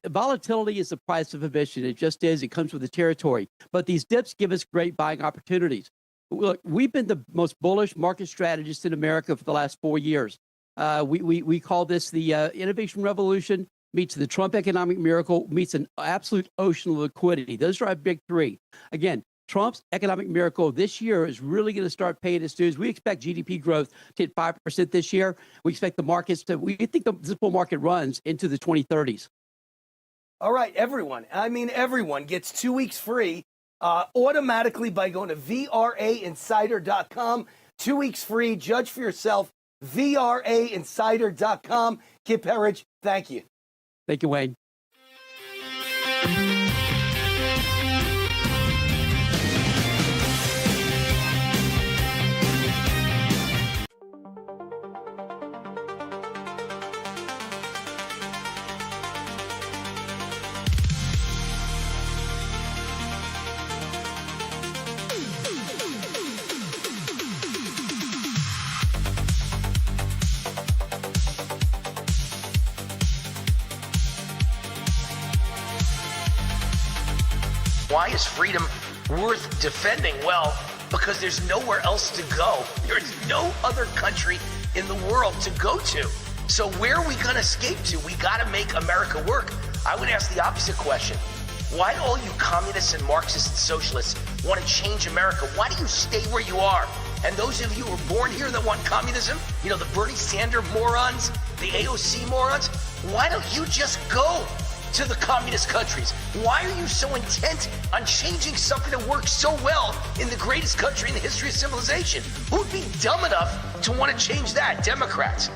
volatility is the price of admission. It just is. It comes with the territory. But these dips give us great buying opportunities. Look, we've been the most bullish market strategists in America for the last 4 years. We call this the innovation revolution meets the Trump economic miracle meets an absolute ocean of liquidity. Those are our big three. Again, Trump's economic miracle this year is really going to start paying its dues. We expect GDP growth to hit 5% this year. We expect the markets we think this bull market runs into the 2030s. All right, everyone gets 2 weeks free automatically by going to VRAinsider.com. 2 weeks free. Judge for yourself. VRAinsider.com. Kip Herridge, thank you. Thank you, Wayne. Why is freedom worth defending? Well, because there's nowhere else to go. There's no other country in the world to go to. So where are we going to escape to? We got to make America work. I would ask the opposite question. Why do all you communists and Marxists and socialists want to change America? Why do you stay where you are? And those of you who were born here that want communism, you know, the Bernie Sanders morons, the AOC morons, why don't you just go to the communist countries? Why are you so intent on changing something that works so well in the greatest country in the history of civilization? Who would be dumb enough to want to change that? Democrats.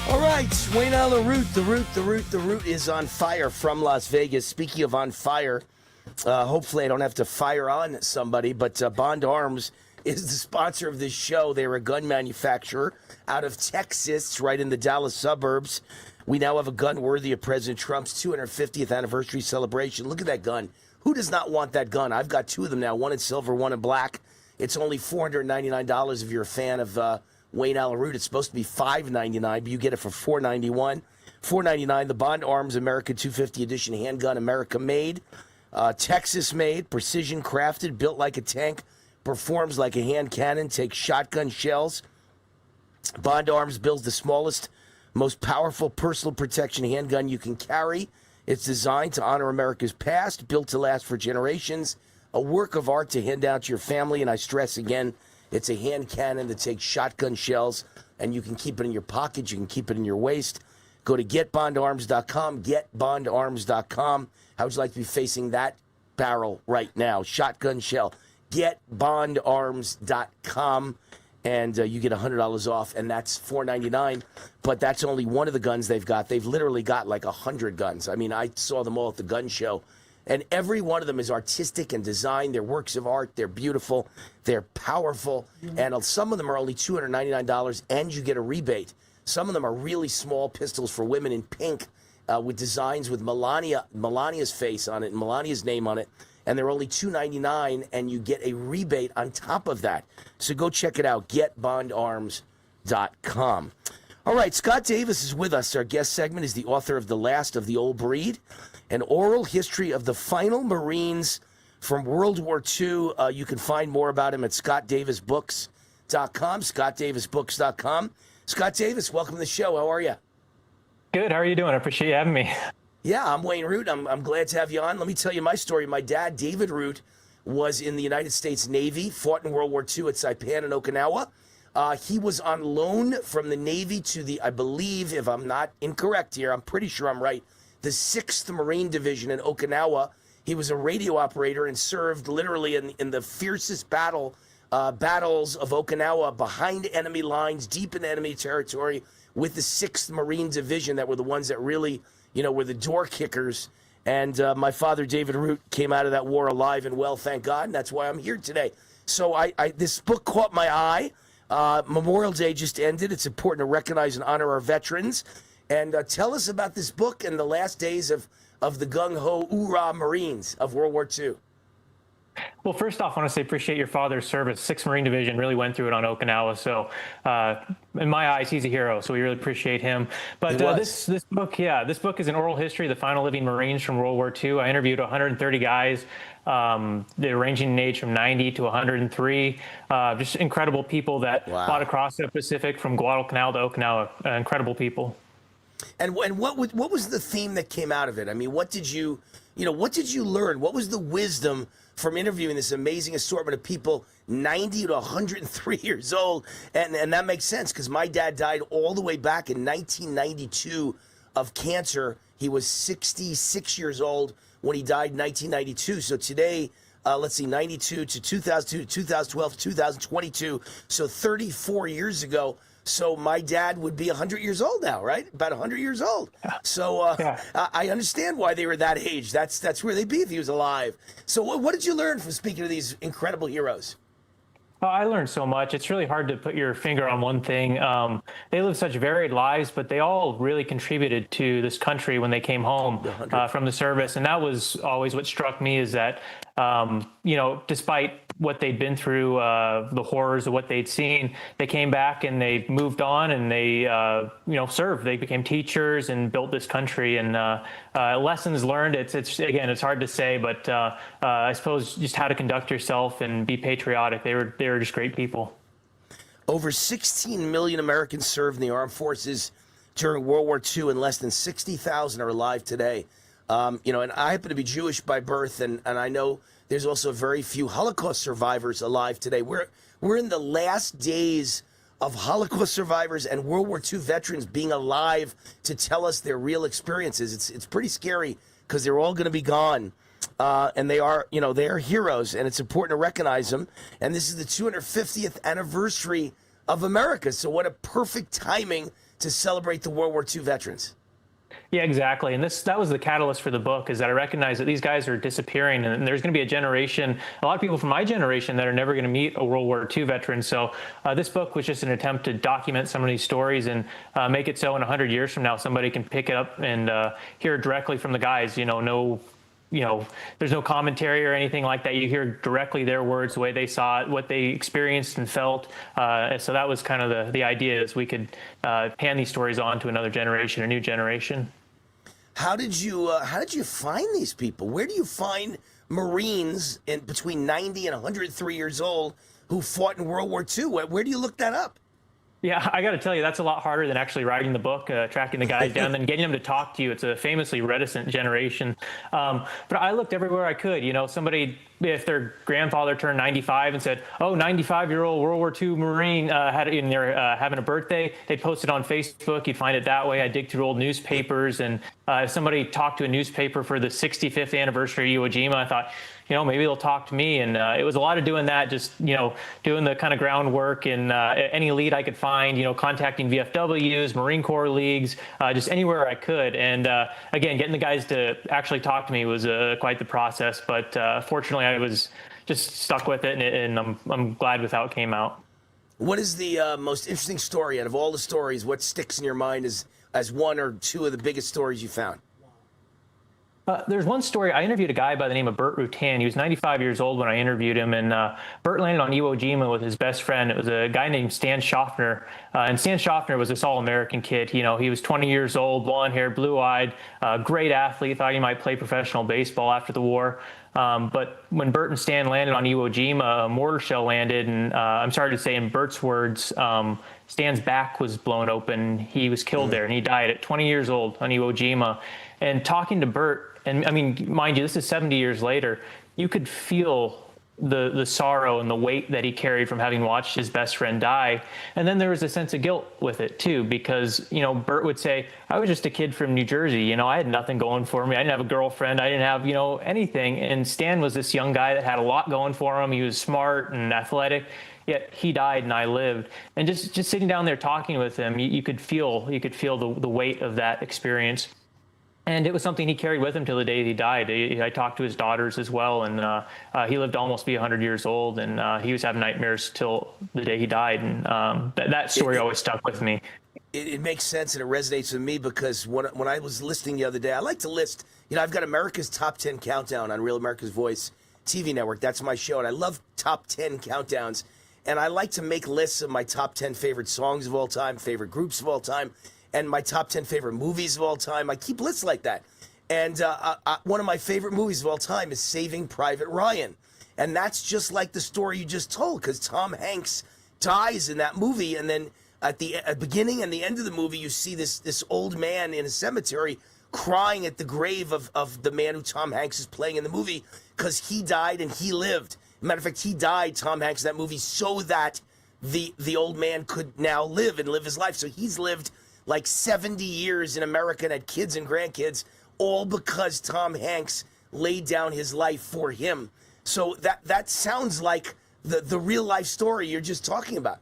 All right, Wayne Allyn, the root is on fire from Las Vegas. Speaking of on fire, hopefully I don't have to fire on somebody, but Bond Arms is the sponsor of this show. They're a gun manufacturer out of Texas, right in the Dallas suburbs. We now have a gun worthy of President Trump's 250th anniversary celebration. Look at that gun. Who does not want that gun? I've got two of them now, one in silver, one in black. It's only $499 if you're a fan of Wayne Allyn. It's supposed to be $599, but you get it for $491. $499, the Bond Arms America 250 edition handgun, America made, Texas made, precision crafted, built like a tank, performs like a hand cannon, takes shotgun shells. Bond Arms builds the smallest, most powerful personal protection handgun you can carry. It's designed to honor America's past, built to last for generations, a work of art to hand out to your family. And I stress again, it's a hand cannon that takes shotgun shells, and you can keep it in your pocket. You can keep it in your waist. Go to getbondarms.com, getbondarms.com. How would you like to be facing that barrel right now? Shotgun shell. Getbondarms.com, and you get $100 off, and that's $499. But that's only one of the guns they've got. They've literally got like 100 guns. I mean, I saw them all at the gun show. And every one of them is artistic and designed. They're works of art. They're beautiful. They're powerful. And some of them are only $299, and you get a rebate. Some of them are really small pistols for women in pink with designs with Melania's face on it and Melania's name on it. And they're only $299, and you get a rebate on top of that. So go check it out, getbondarms.com. All right, Scott Davis is with us. Our guest segment is the author of The Last of the Old Breed, an oral history of the final Marines from World War II. You can find more about him at scottdavisbooks.com, scottdavisbooks.com. Scott Davis, welcome to the show. How are you? Good. How are you doing? I appreciate you having me. Yeah, I'm Wayne Root. I'm glad to have you on. Let me tell you my story. My dad, David Root, was in the United States Navy, fought in World War II at Saipan and Okinawa. He was on loan from the Navy to the, I believe, if I'm not incorrect here, I'm pretty sure I'm right, the 6th Marine Division in Okinawa. He was a radio operator and served literally in the fiercest battles of Okinawa, behind enemy lines, deep in enemy territory, with the 6th Marine Division that were the ones that really, were the door kickers. And my father, David Root, came out of that war alive and well, thank God, and that's why I'm here today. So this book caught my eye. Memorial Day just ended. It's important to recognize and honor our veterans. And tell us about this book and the last days of the gung-ho, oorah Marines of World War II. Well, first off, I want to say appreciate your father's service. 6th Marine Division really went through it on Okinawa. So in my eyes, he's a hero. So we really appreciate him. But this book is an oral history of the final living Marines from World War II. I interviewed 130 guys. They're ranging in age from 90 to 103. Just incredible people that fought across the Pacific from Guadalcanal to Okinawa. Incredible people. And what was the theme that came out of it? I mean, what did you learn? What was the wisdom from interviewing this amazing assortment of people 90 to 103 years old? And that makes sense because my dad died all the way back in 1992 of cancer. He was 66 years old when he died in 1992. So today, 92 to 2002 to 2012 to 2022. So 34 years ago. So my dad would be 100 years old now, right? About 100 years old. So I understand why they were that age. That's where they'd be if he was alive. So what did you learn from speaking to these incredible heroes? Oh, I learned so much. It's really hard to put your finger on one thing. They lived such varied lives, but they all really contributed to this country when they came home from the service. And that was always what struck me, is that, despite what they'd been through, the horrors of what they'd seen, they came back and they moved on and they, served. They became teachers and built this country. And lessons learned, it's hard to say, but I suppose just how to conduct yourself and be patriotic. They were just great people. Over 16 million Americans served in the armed forces during World War II, and less than 60,000 are alive today. And I happen to be Jewish by birth, and I know there's also very few Holocaust survivors alive today. We're in the last days of Holocaust survivors and World War II veterans being alive to tell us their real experiences. It's pretty scary because they're all going to be gone. And they are heroes, and it's important to recognize them. And this is the 250th anniversary of America. So what a perfect timing to celebrate the World War II veterans. Yeah, exactly. And that was the catalyst for the book, is that I recognize that these guys are disappearing, and there's going to be a lot of people from my generation that are never going to meet a World War II veteran. So this book was just an attempt to document some of these stories and make it so in 100 years from now, somebody can pick it up and hear directly from the guys. There's no commentary or anything like that. You hear directly their words, the way they saw it, what they experienced and felt. So that was kind of the idea, is we could hand these stories on to another generation, a new generation. How did you find these people? Where do you find Marines in between 90 and 103 years old who fought in World War II? Where do you look that up? Yeah, I got to tell you, that's a lot harder than actually writing the book, tracking the guys down, and getting them to talk to you. It's a famously reticent generation. But I looked everywhere I could. Somebody, if their grandfather turned 95 and said, "Oh, 95-year-old World War II Marine having a birthday," they'd post it on Facebook. You'd find it that way. I dig through old newspapers, and if somebody talked to a newspaper for the 65th anniversary of Iwo Jima, I thought, maybe they'll talk to me. And it was a lot of doing that, just, doing the kind of groundwork and any lead I could find, contacting VFWs, Marine Corps leagues, just anywhere I could. And again, getting the guys to actually talk to me was quite the process. But fortunately, I was just stuck with it, and I'm glad with how it came out. What is the most interesting story out of all the stories? What sticks in your mind as one or two of the biggest stories you found? There's one story. I interviewed a guy by the name of Bert Rutan. He was 95 years old when I interviewed him, and Bert landed on Iwo Jima with his best friend. It was a guy named Stan Schaffner, and Stan Schaffner was this all-American kid. He was 20 years old, blonde hair, blue-eyed, great athlete, thought he might play professional baseball after the war. But when Bert and Stan landed on Iwo Jima, a mortar shell landed, and I'm sorry to say, in Bert's words, Stan's back was blown open. He was killed there, and he died at 20 years old on Iwo Jima. And talking to Bert, and I mean, mind you, this is 70 years later, you could feel the sorrow and the weight that he carried from having watched his best friend die. And then there was a sense of guilt with it too, because, Bert would say, I was just a kid from New Jersey. I had nothing going for me. I didn't have a girlfriend. I didn't have, anything. And Stan was this young guy that had a lot going for him. He was smart and athletic, yet he died and I lived. And just sitting down there talking with him, you could feel the weight of that experience. And it was something he carried with him till the day he died. I talked to his daughters as well, and he lived to almost be 100 years old, and he was having nightmares till the day he died. And that story always stuck with me. It makes sense, and it resonates with me, because when I was listing the other day, I like to list, I've got America's Top 10 Countdown on Real America's Voice TV network. That's my show, and I love top 10 countdowns. And I like to make lists of my top 10 favorite songs of all time, favorite groups of all time, and my top 10 favorite movies of all time. I keep lists like that. And one of my favorite movies of all time is Saving Private Ryan. And that's just like the story you just told, because Tom Hanks dies in that movie. And then at the beginning and the end of the movie, you see this old man in a cemetery crying at the grave of the man who Tom Hanks is playing in the movie, because he died and he lived. Matter of fact, he died, Tom Hanks, in that movie, so that the old man could now live and live his life. So he's lived like 70 years in America and had kids and grandkids, all because Tom Hanks laid down his life for him. So that sounds like the real life story you're just talking about.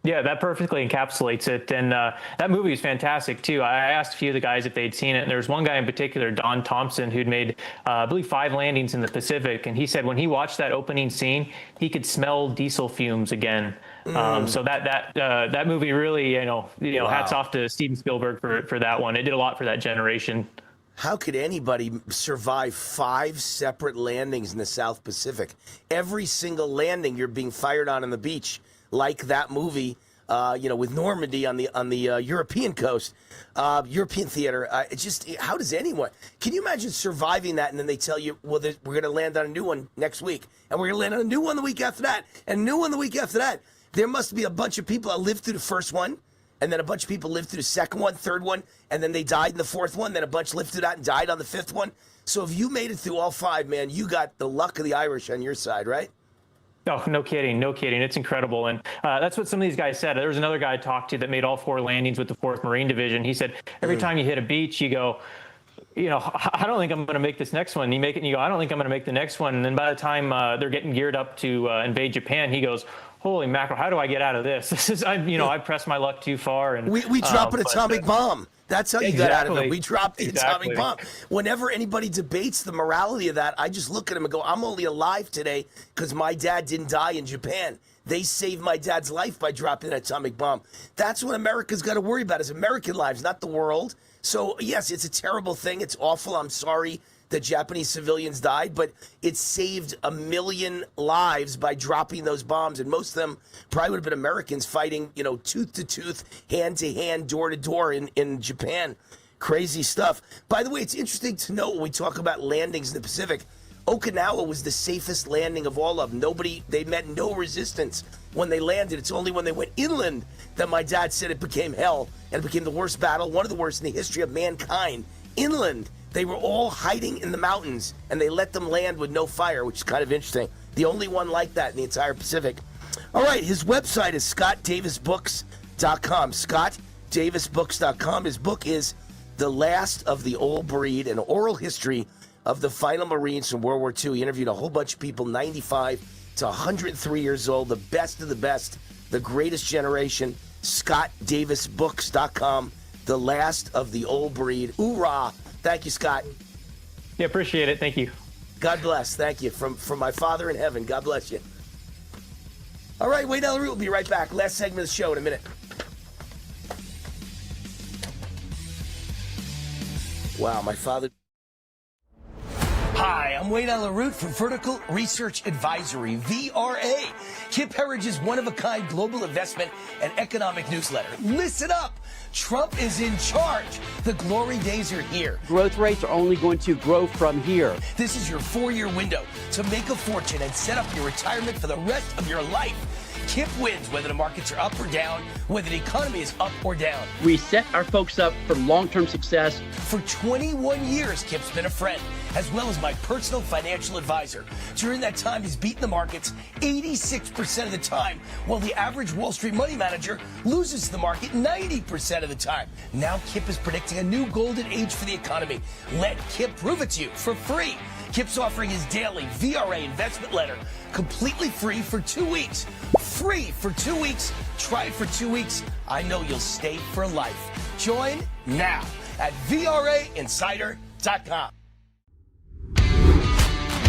Yeah, that perfectly encapsulates it. And that movie is fantastic, too. I asked a few of the guys if they'd seen it. And there was one guy in particular, Don Thompson, who'd made, I believe, 5 landings in the Pacific. And he said when he watched that opening scene, he could smell diesel fumes again. So that movie really, wow. Hats off to Steven Spielberg for that one. It did a lot for that generation. How could anybody survive 5 separate landings in the South Pacific? Every single landing you're being fired on the beach, like that movie, with Normandy on the European coast, European theater. How does anyone? Can you imagine surviving that, and then they tell you, well, we're going to land on a new one next week, and we're going to land on a new one the week after that, and a new one the week after that. There must be a bunch of people that lived through the first one, and then a bunch of people lived through the second one, third one, and then they died in the fourth one. Then a bunch lived through that and died on the 5th one. So if you made it through all 5, man, you got the luck of the Irish on your side, right? Oh, no kidding. It's incredible. And that's what some of these guys said. There was another guy I talked to that made all 4 landings with the 4th Marine Division. He said, every time you hit a beach, you go, I don't think I'm going to make this next one. You make it and you go, I don't think I'm going to make the next one. And then by the time they're getting geared up to invade Japan, he goes, holy mackerel, how do I get out of this? This is, I pressed my luck too far. And we drop an atomic bomb. That's how you got out of it. We dropped the atomic bomb. Whenever anybody debates the morality of that, I just look at them and go, I'm only alive today because my dad didn't die in Japan. They saved my dad's life by dropping an atomic bomb. That's what America's got to worry about, is American lives, not the world. So, yes, it's a terrible thing. It's awful. I'm sorry that Japanese civilians died, but it saved 1 million lives by dropping those bombs. And most of them probably would have been Americans fighting, tooth to tooth, hand to hand, door to door in Japan. Crazy stuff. By the way, it's interesting to note when we talk about landings in the Pacific, Okinawa was the safest landing of all of them. They met no resistance when they landed. It's only when they went inland that my dad said it became hell, and it became the worst battle, one of the worst in the history of mankind. Inland, they were all hiding in the mountains, and they let them land with no fire, which is kind of interesting. The only one like that in the entire Pacific. All right, his website is scottdavisbooks.com. scottdavisbooks.com. His book is The Last of the Old Breed, an oral history of the final Marines from World War II. He interviewed a whole bunch of people, 95 to 103 years old, the best of the best, the greatest generation. scottdavisbooks.com. The Last of the Old Breed. Hoorah. Thank you, Scott. Yeah, appreciate it. Thank you. God bless. Thank you. From my Father in heaven. God bless you. All right, Wayne Allyn will be right back. Last segment of the show in a minute. Wow, my father... Hi, I'm Wayne Allyn from Vertical Research Advisory, VRA. Kip Herridge's one-of-a-kind global investment and economic newsletter. Listen up. Trump is in charge. The glory days are here. Growth rates are only going to grow from here. This is your 4-year window to make a fortune and set up your retirement for the rest of your life. Kip wins whether the markets are up or down, whether the economy is up or down. We set our folks up for long-term success. For 21 years, Kip's been a friend, as well as my personal financial advisor. During that time, he's beaten the markets 86% of the time, while the average Wall Street money manager loses to the market 90% of the time. Now Kip is predicting a new golden age for the economy. Let Kip prove it to you for free. Kip's offering his daily VRA investment letter completely free for 2 weeks. Free for 2 weeks. Try it for 2 weeks. I know you'll stay for life. Join now at VRAinsider.com.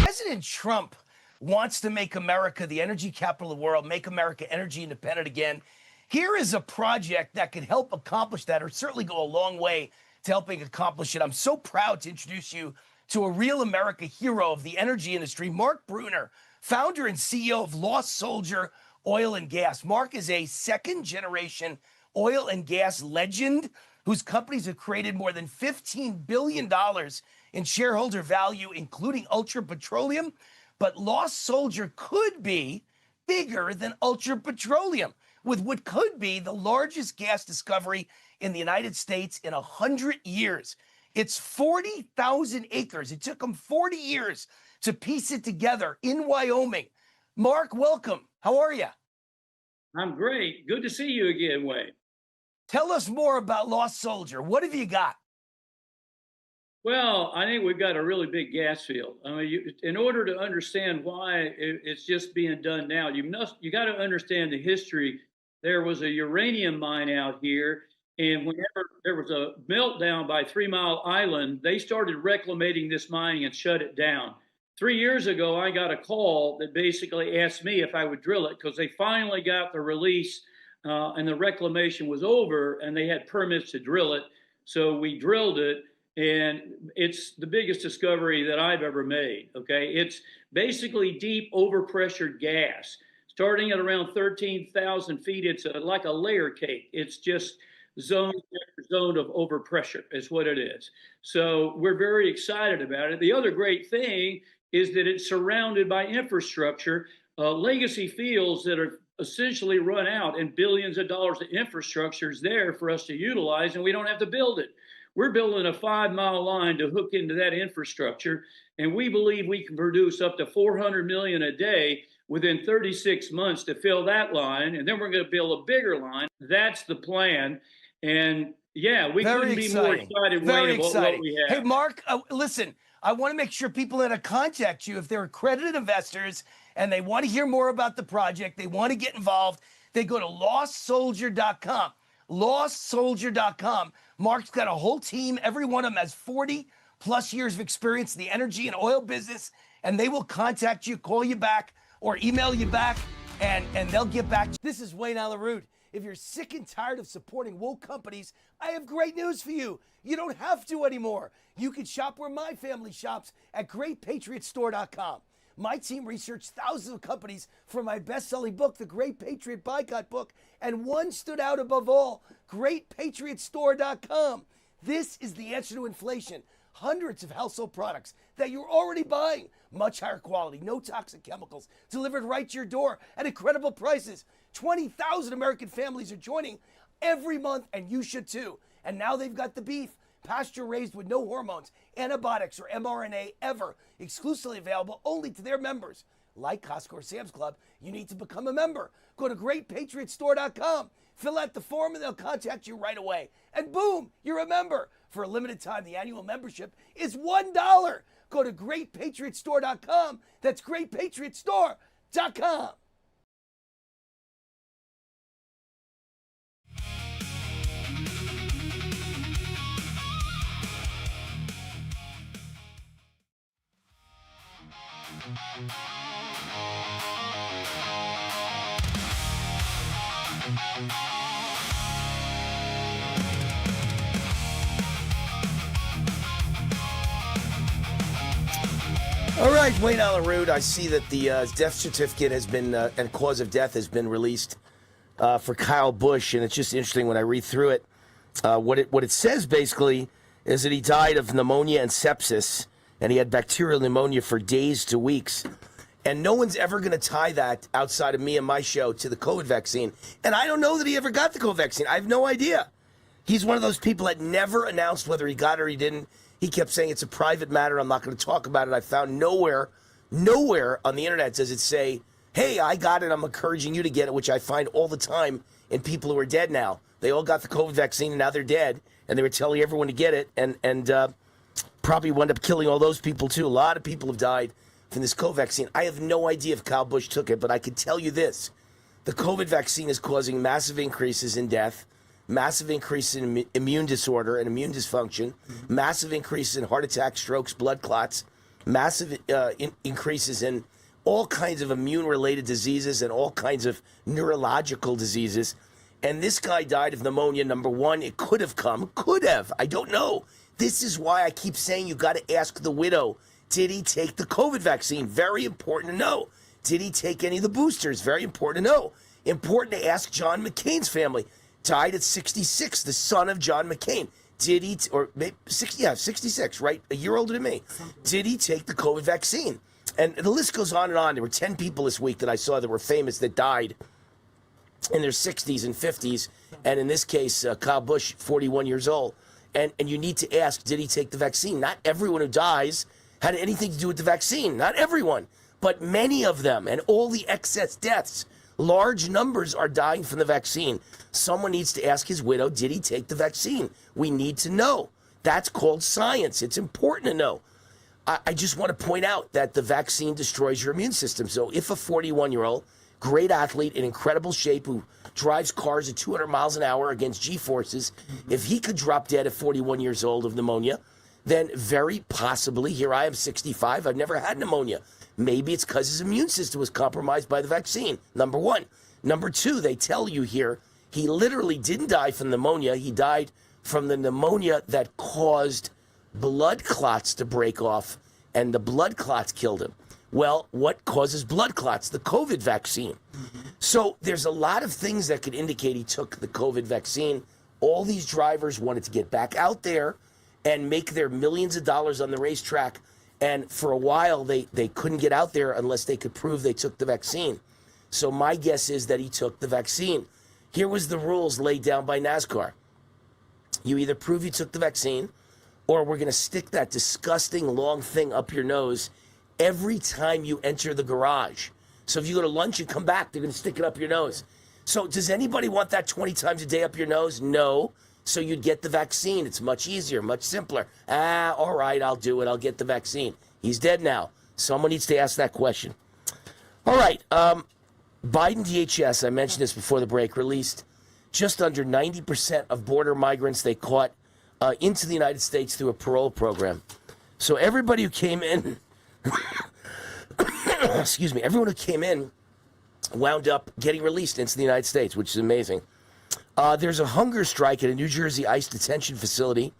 President Trump wants to make America the energy capital of the world, make America energy independent again. Here is a project that could help accomplish that, or certainly go a long way to helping accomplish it. I'm so proud to introduce you to a real America hero of the energy industry, Mark Bruner, founder and CEO of Lost Soldier Oil and Gas. Mark is a second-generation oil and gas legend whose companies have created more than $15 billion in shareholder value, including Ultra Petroleum. But Lost Soldier could be bigger than Ultra Petroleum, with what could be the largest gas discovery in the United States in 100 years. It's 40,000 acres. It took them 40 years to piece it together in Wyoming. Mark, welcome. How are you? I'm great. Good to see you again, Wayne. Tell us more about Lost Soldier. What have you got? Well, I think we've got a really big gas field. I mean, in order to understand why it's just being done now, you got to understand the history. There was a uranium mine out here, and whenever there was a meltdown by 3 Mile Island, they started reclamating this mine and shut it down. 3 years ago, I got a call that basically asked me if I would drill it because they finally got the release and the reclamation was over and they had permits to drill it. So we drilled it, and it's the biggest discovery that I've ever made, okay? It's basically deep overpressured gas. Starting at around 13,000 feet, it's like a layer cake. It's just zone after zone of overpressure is what it is. So we're very excited about it. The other great thing is that it's surrounded by infrastructure, legacy fields that are essentially run out, and billions of dollars of infrastructure is there for us to utilize, and we don't have to build it. We're building a 5-mile line to hook into that infrastructure, and we believe we can produce up to 400 million a day within 36 months to fill that line, and then we're going to build a bigger line. That's the plan, and yeah, we couldn't be more excited. Very exciting. What we have. Hey, Mark, listen, I want to make sure people that contact you, if they're accredited investors and they want to hear more about the project, they want to get involved, they go to lostsoldier.com. Lostsoldier.com. Mark's got a whole team. Every one of them has 40 plus years of experience in the energy and oil business, and they will contact you, call you back, or email you back, and they'll get back to you. This is Wayne Allyn Root. If you're sick and tired of supporting woke companies, I have great news for you. You don't have to anymore. You can shop where my family shops at GreatPatriotStore.com. My team researched thousands of companies for my best-selling book, The Great Patriot Boycott Book, and one stood out above all, GreatPatriotStore.com. This is the answer to inflation. Hundreds of household products that you're already buying. Much higher quality, no toxic chemicals, delivered right to your door at incredible prices. 20,000 American families are joining every month, and you should too. And now they've got the beef, pasture-raised with no hormones, antibiotics, or mRNA ever, exclusively available only to their members. Like Costco or Sam's Club, you need to become a member. Go to GreatPatriotStore.com, fill out the form, and they'll contact you right away. And boom, you're a member. For a limited time, the annual membership is $1. Go to GreatPatriotStore.com. That's GreatPatriotStore.com. All right, Wayne Allyn Root, I see that the death certificate has been, and cause of death has been released for Kyle Busch, and it's just interesting when I read through it. What it says basically is that he died of pneumonia and sepsis, and he had bacterial pneumonia for days to weeks. And no one's ever going to tie that outside of me and my show to the COVID vaccine. And I don't know that he ever got the COVID vaccine. I have no idea. He's one of those people that never announced whether he got it or he didn't. He kept saying it's a private matter. I'm not going to talk about it. I found nowhere on the internet does it say, hey, I got it. I'm encouraging you to get it, which I find all the time in people who are dead now. They all got the COVID vaccine and now they're dead. And they were telling everyone to get it and probably wound up killing all those people too. A lot of people have died from this COVID vaccine. I have no idea if Kyle Busch took it, but I can tell you this. The COVID vaccine is causing massive increases in death, massive increase in immune disorder and immune dysfunction, massive increases in heart attacks, strokes, blood clots, massive increases in all kinds of immune-related diseases and all kinds of neurological diseases. And this guy died of pneumonia. Number one, it could have, I don't know. This is why I keep saying you got to ask the widow, did he take the COVID vaccine? Very important to know. Did he take any of the boosters? Very important to know. Important to ask John McCain's family. Died at 66, the son of John McCain. Did he, or maybe 66, right? A year older than me. Did he take the COVID vaccine? And the list goes on and on. There were 10 people this week that I saw that were famous that died in their 60s and 50s. And in this case, Kyle Busch, 41 years old. And you need to ask, did he take the vaccine? Not everyone who dies had anything to do with the vaccine. Not everyone, but many of them. And all the excess deaths, large numbers are dying from the vaccine. Someone needs to ask his widow, did he take the vaccine? We need to know. That's called science. It's important to know. I just want to point out that the vaccine destroys your immune system. So if a 41-year-old, great athlete in incredible shape who drives cars at 200 miles an hour against G-forces, if he could drop dead at 41 years old of pneumonia, then very possibly, here I am 65, I've never had pneumonia. Maybe it's because his immune system was compromised by the vaccine, number one. Number two, they tell you here, he literally didn't die from pneumonia. He died from the pneumonia that caused blood clots to break off, and the blood clots killed him. Well, what causes blood clots? The COVID vaccine. So there's a lot of things that could indicate he took the COVID vaccine. All these drivers wanted to get back out there and make their millions of dollars on the racetrack. And for a while, they couldn't get out there unless they could prove they took the vaccine. So my guess is that he took the vaccine. Here was the rules laid down by NASCAR. You either prove you took the vaccine, or we're going to stick that disgusting long thing up your nose every time you enter the garage. So if you go to lunch and come back, they're going to stick it up your nose. So does anybody want that 20 times a day up your nose? No. So you'd get the vaccine. It's much easier, much simpler. All right, I'll do it. I'll get the vaccine. He's dead now. Someone needs to ask that question. All right. Biden DHS, I mentioned this before the break, released just under 90% of border migrants they caught into the United States through a parole program. So everybody who came in, excuse me, everyone who came in wound up getting released into the United States, which is amazing. There's a hunger strike at a New Jersey ICE detention facility,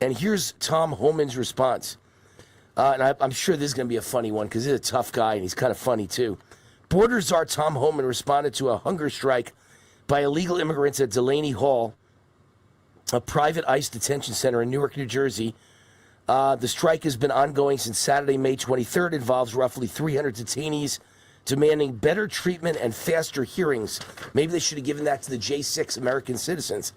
and here's Tom Homan's response. And I'm sure this is going to be a funny one because he's a tough guy and he's kind of funny too. Border Czar Tom Homan responded to a hunger strike by illegal immigrants at Delaney Hall, a private ICE detention center in Newark, New Jersey. The strike has been ongoing since Saturday, May 23rd. It involves roughly 300 detainees demanding better treatment and faster hearings. Maybe they should have given that to the J6 American citizens.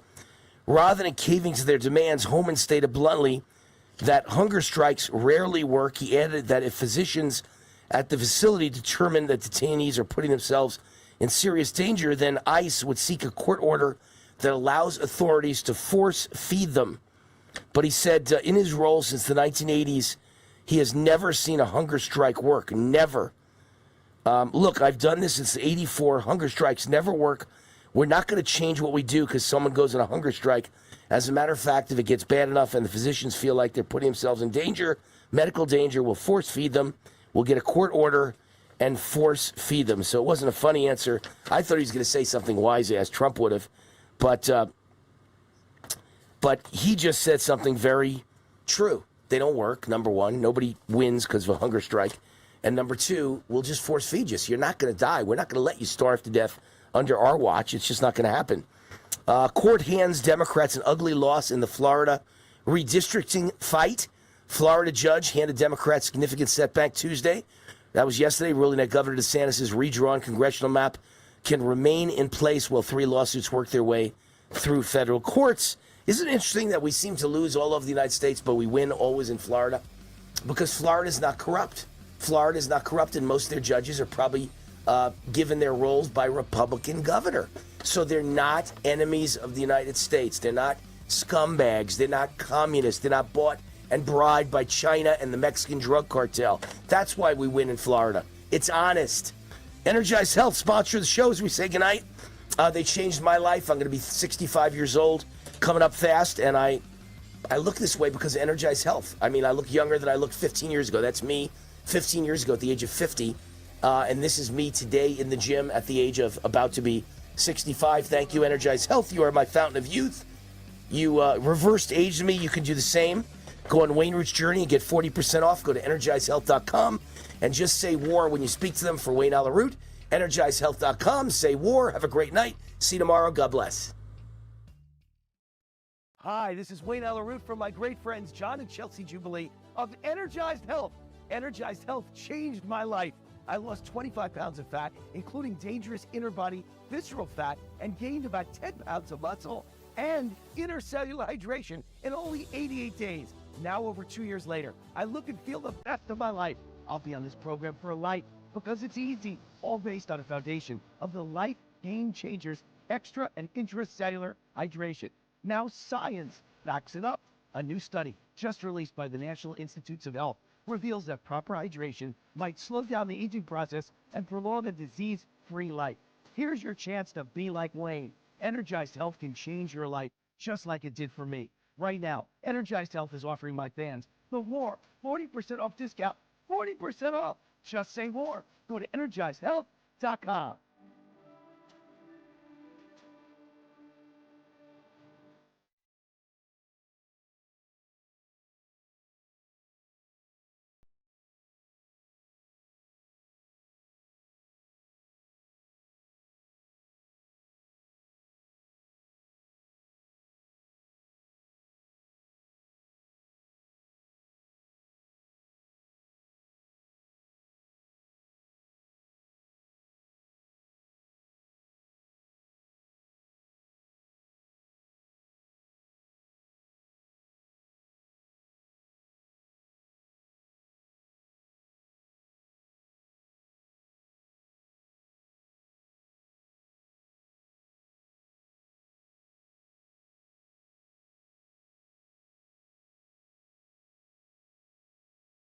Rather than caving to their demands, Homan stated bluntly that hunger strikes rarely work. He added that if physicians at the facility determine that detainees are putting themselves in serious danger, then ICE would seek a court order that allows authorities to force feed them. But he said in his role since the 1980s, he has never seen a hunger strike work. Never. Look, I've done this since 84. Hunger strikes never work. We're not going to change what we do because someone goes on a hunger strike. As a matter of fact, if it gets bad enough and the physicians feel like they're putting themselves in danger, medical danger, we'll force feed them. We'll get a court order and force feed them. So it wasn't a funny answer. I thought he was going to say something wise, as Trump would have. But he just said something very true. They don't work, number one. Nobody wins because of a hunger strike. And number two, we'll just force feed you. So you're not going to die. We're not going to let you starve to death under our watch. It's just not going to happen. Court hands Democrats an ugly loss in the Florida redistricting fight. Florida judge handed Democrats significant setback Tuesday. That was yesterday, ruling that Governor DeSantis' redrawn congressional map can remain in place while 3 lawsuits work their way through federal courts. Isn't it interesting that we seem to lose all over the United States, but we win always in Florida? Because Florida is not corrupt. Florida is not corrupt, and most of their judges are probably given their roles by Republican governor. So they're not enemies of the United States. They're not scumbags. They're not communists. They're not bought and bribed by China and the Mexican drug cartel. That's why we win in Florida. It's honest. Energize Health, sponsor of the show as we say goodnight. They changed my life. I'm going to be 65 years old, coming up fast, and I look this way because of Energize Health. I mean, I look younger than I looked 15 years ago. That's me 15 years ago at the age of 50. And this is me today in the gym at the age of about to be 65. Thank you, Energize Health. You are my fountain of youth. You reversed aged me. You can do the same. Go on Wayne Root's journey and get 40% off. Go to EnergizeHealth.com and just say war when you speak to them for Wayne Allyn Root. EnergizeHealth.com. Say war. Have a great night. See you tomorrow. God bless. Hi, this is Wayne Allyn Root from my great friends John and Chelsea Jubilee of Energized Health. Energized Health changed my life. I lost 25 pounds of fat, including dangerous inner body, visceral fat, and gained about 10 pounds of muscle and intercellular hydration in only 88 days. Now, over 2 years later, I look and feel the best of my life. I'll be on this program for life because it's easy, all based on a foundation of the Life Game Changers extra and intracellular hydration. Now science backs it up. A new study just released by the National Institutes of Health reveals that proper hydration might slow down the aging process and prolong a disease-free life. Here's your chance to be like Wayne. Energized Health can change your life just like it did for me. Right now, Energized Health is offering my fans the WAR 40% off discount. 40% off. Just say WAR. Go to EnergizedHealth.com.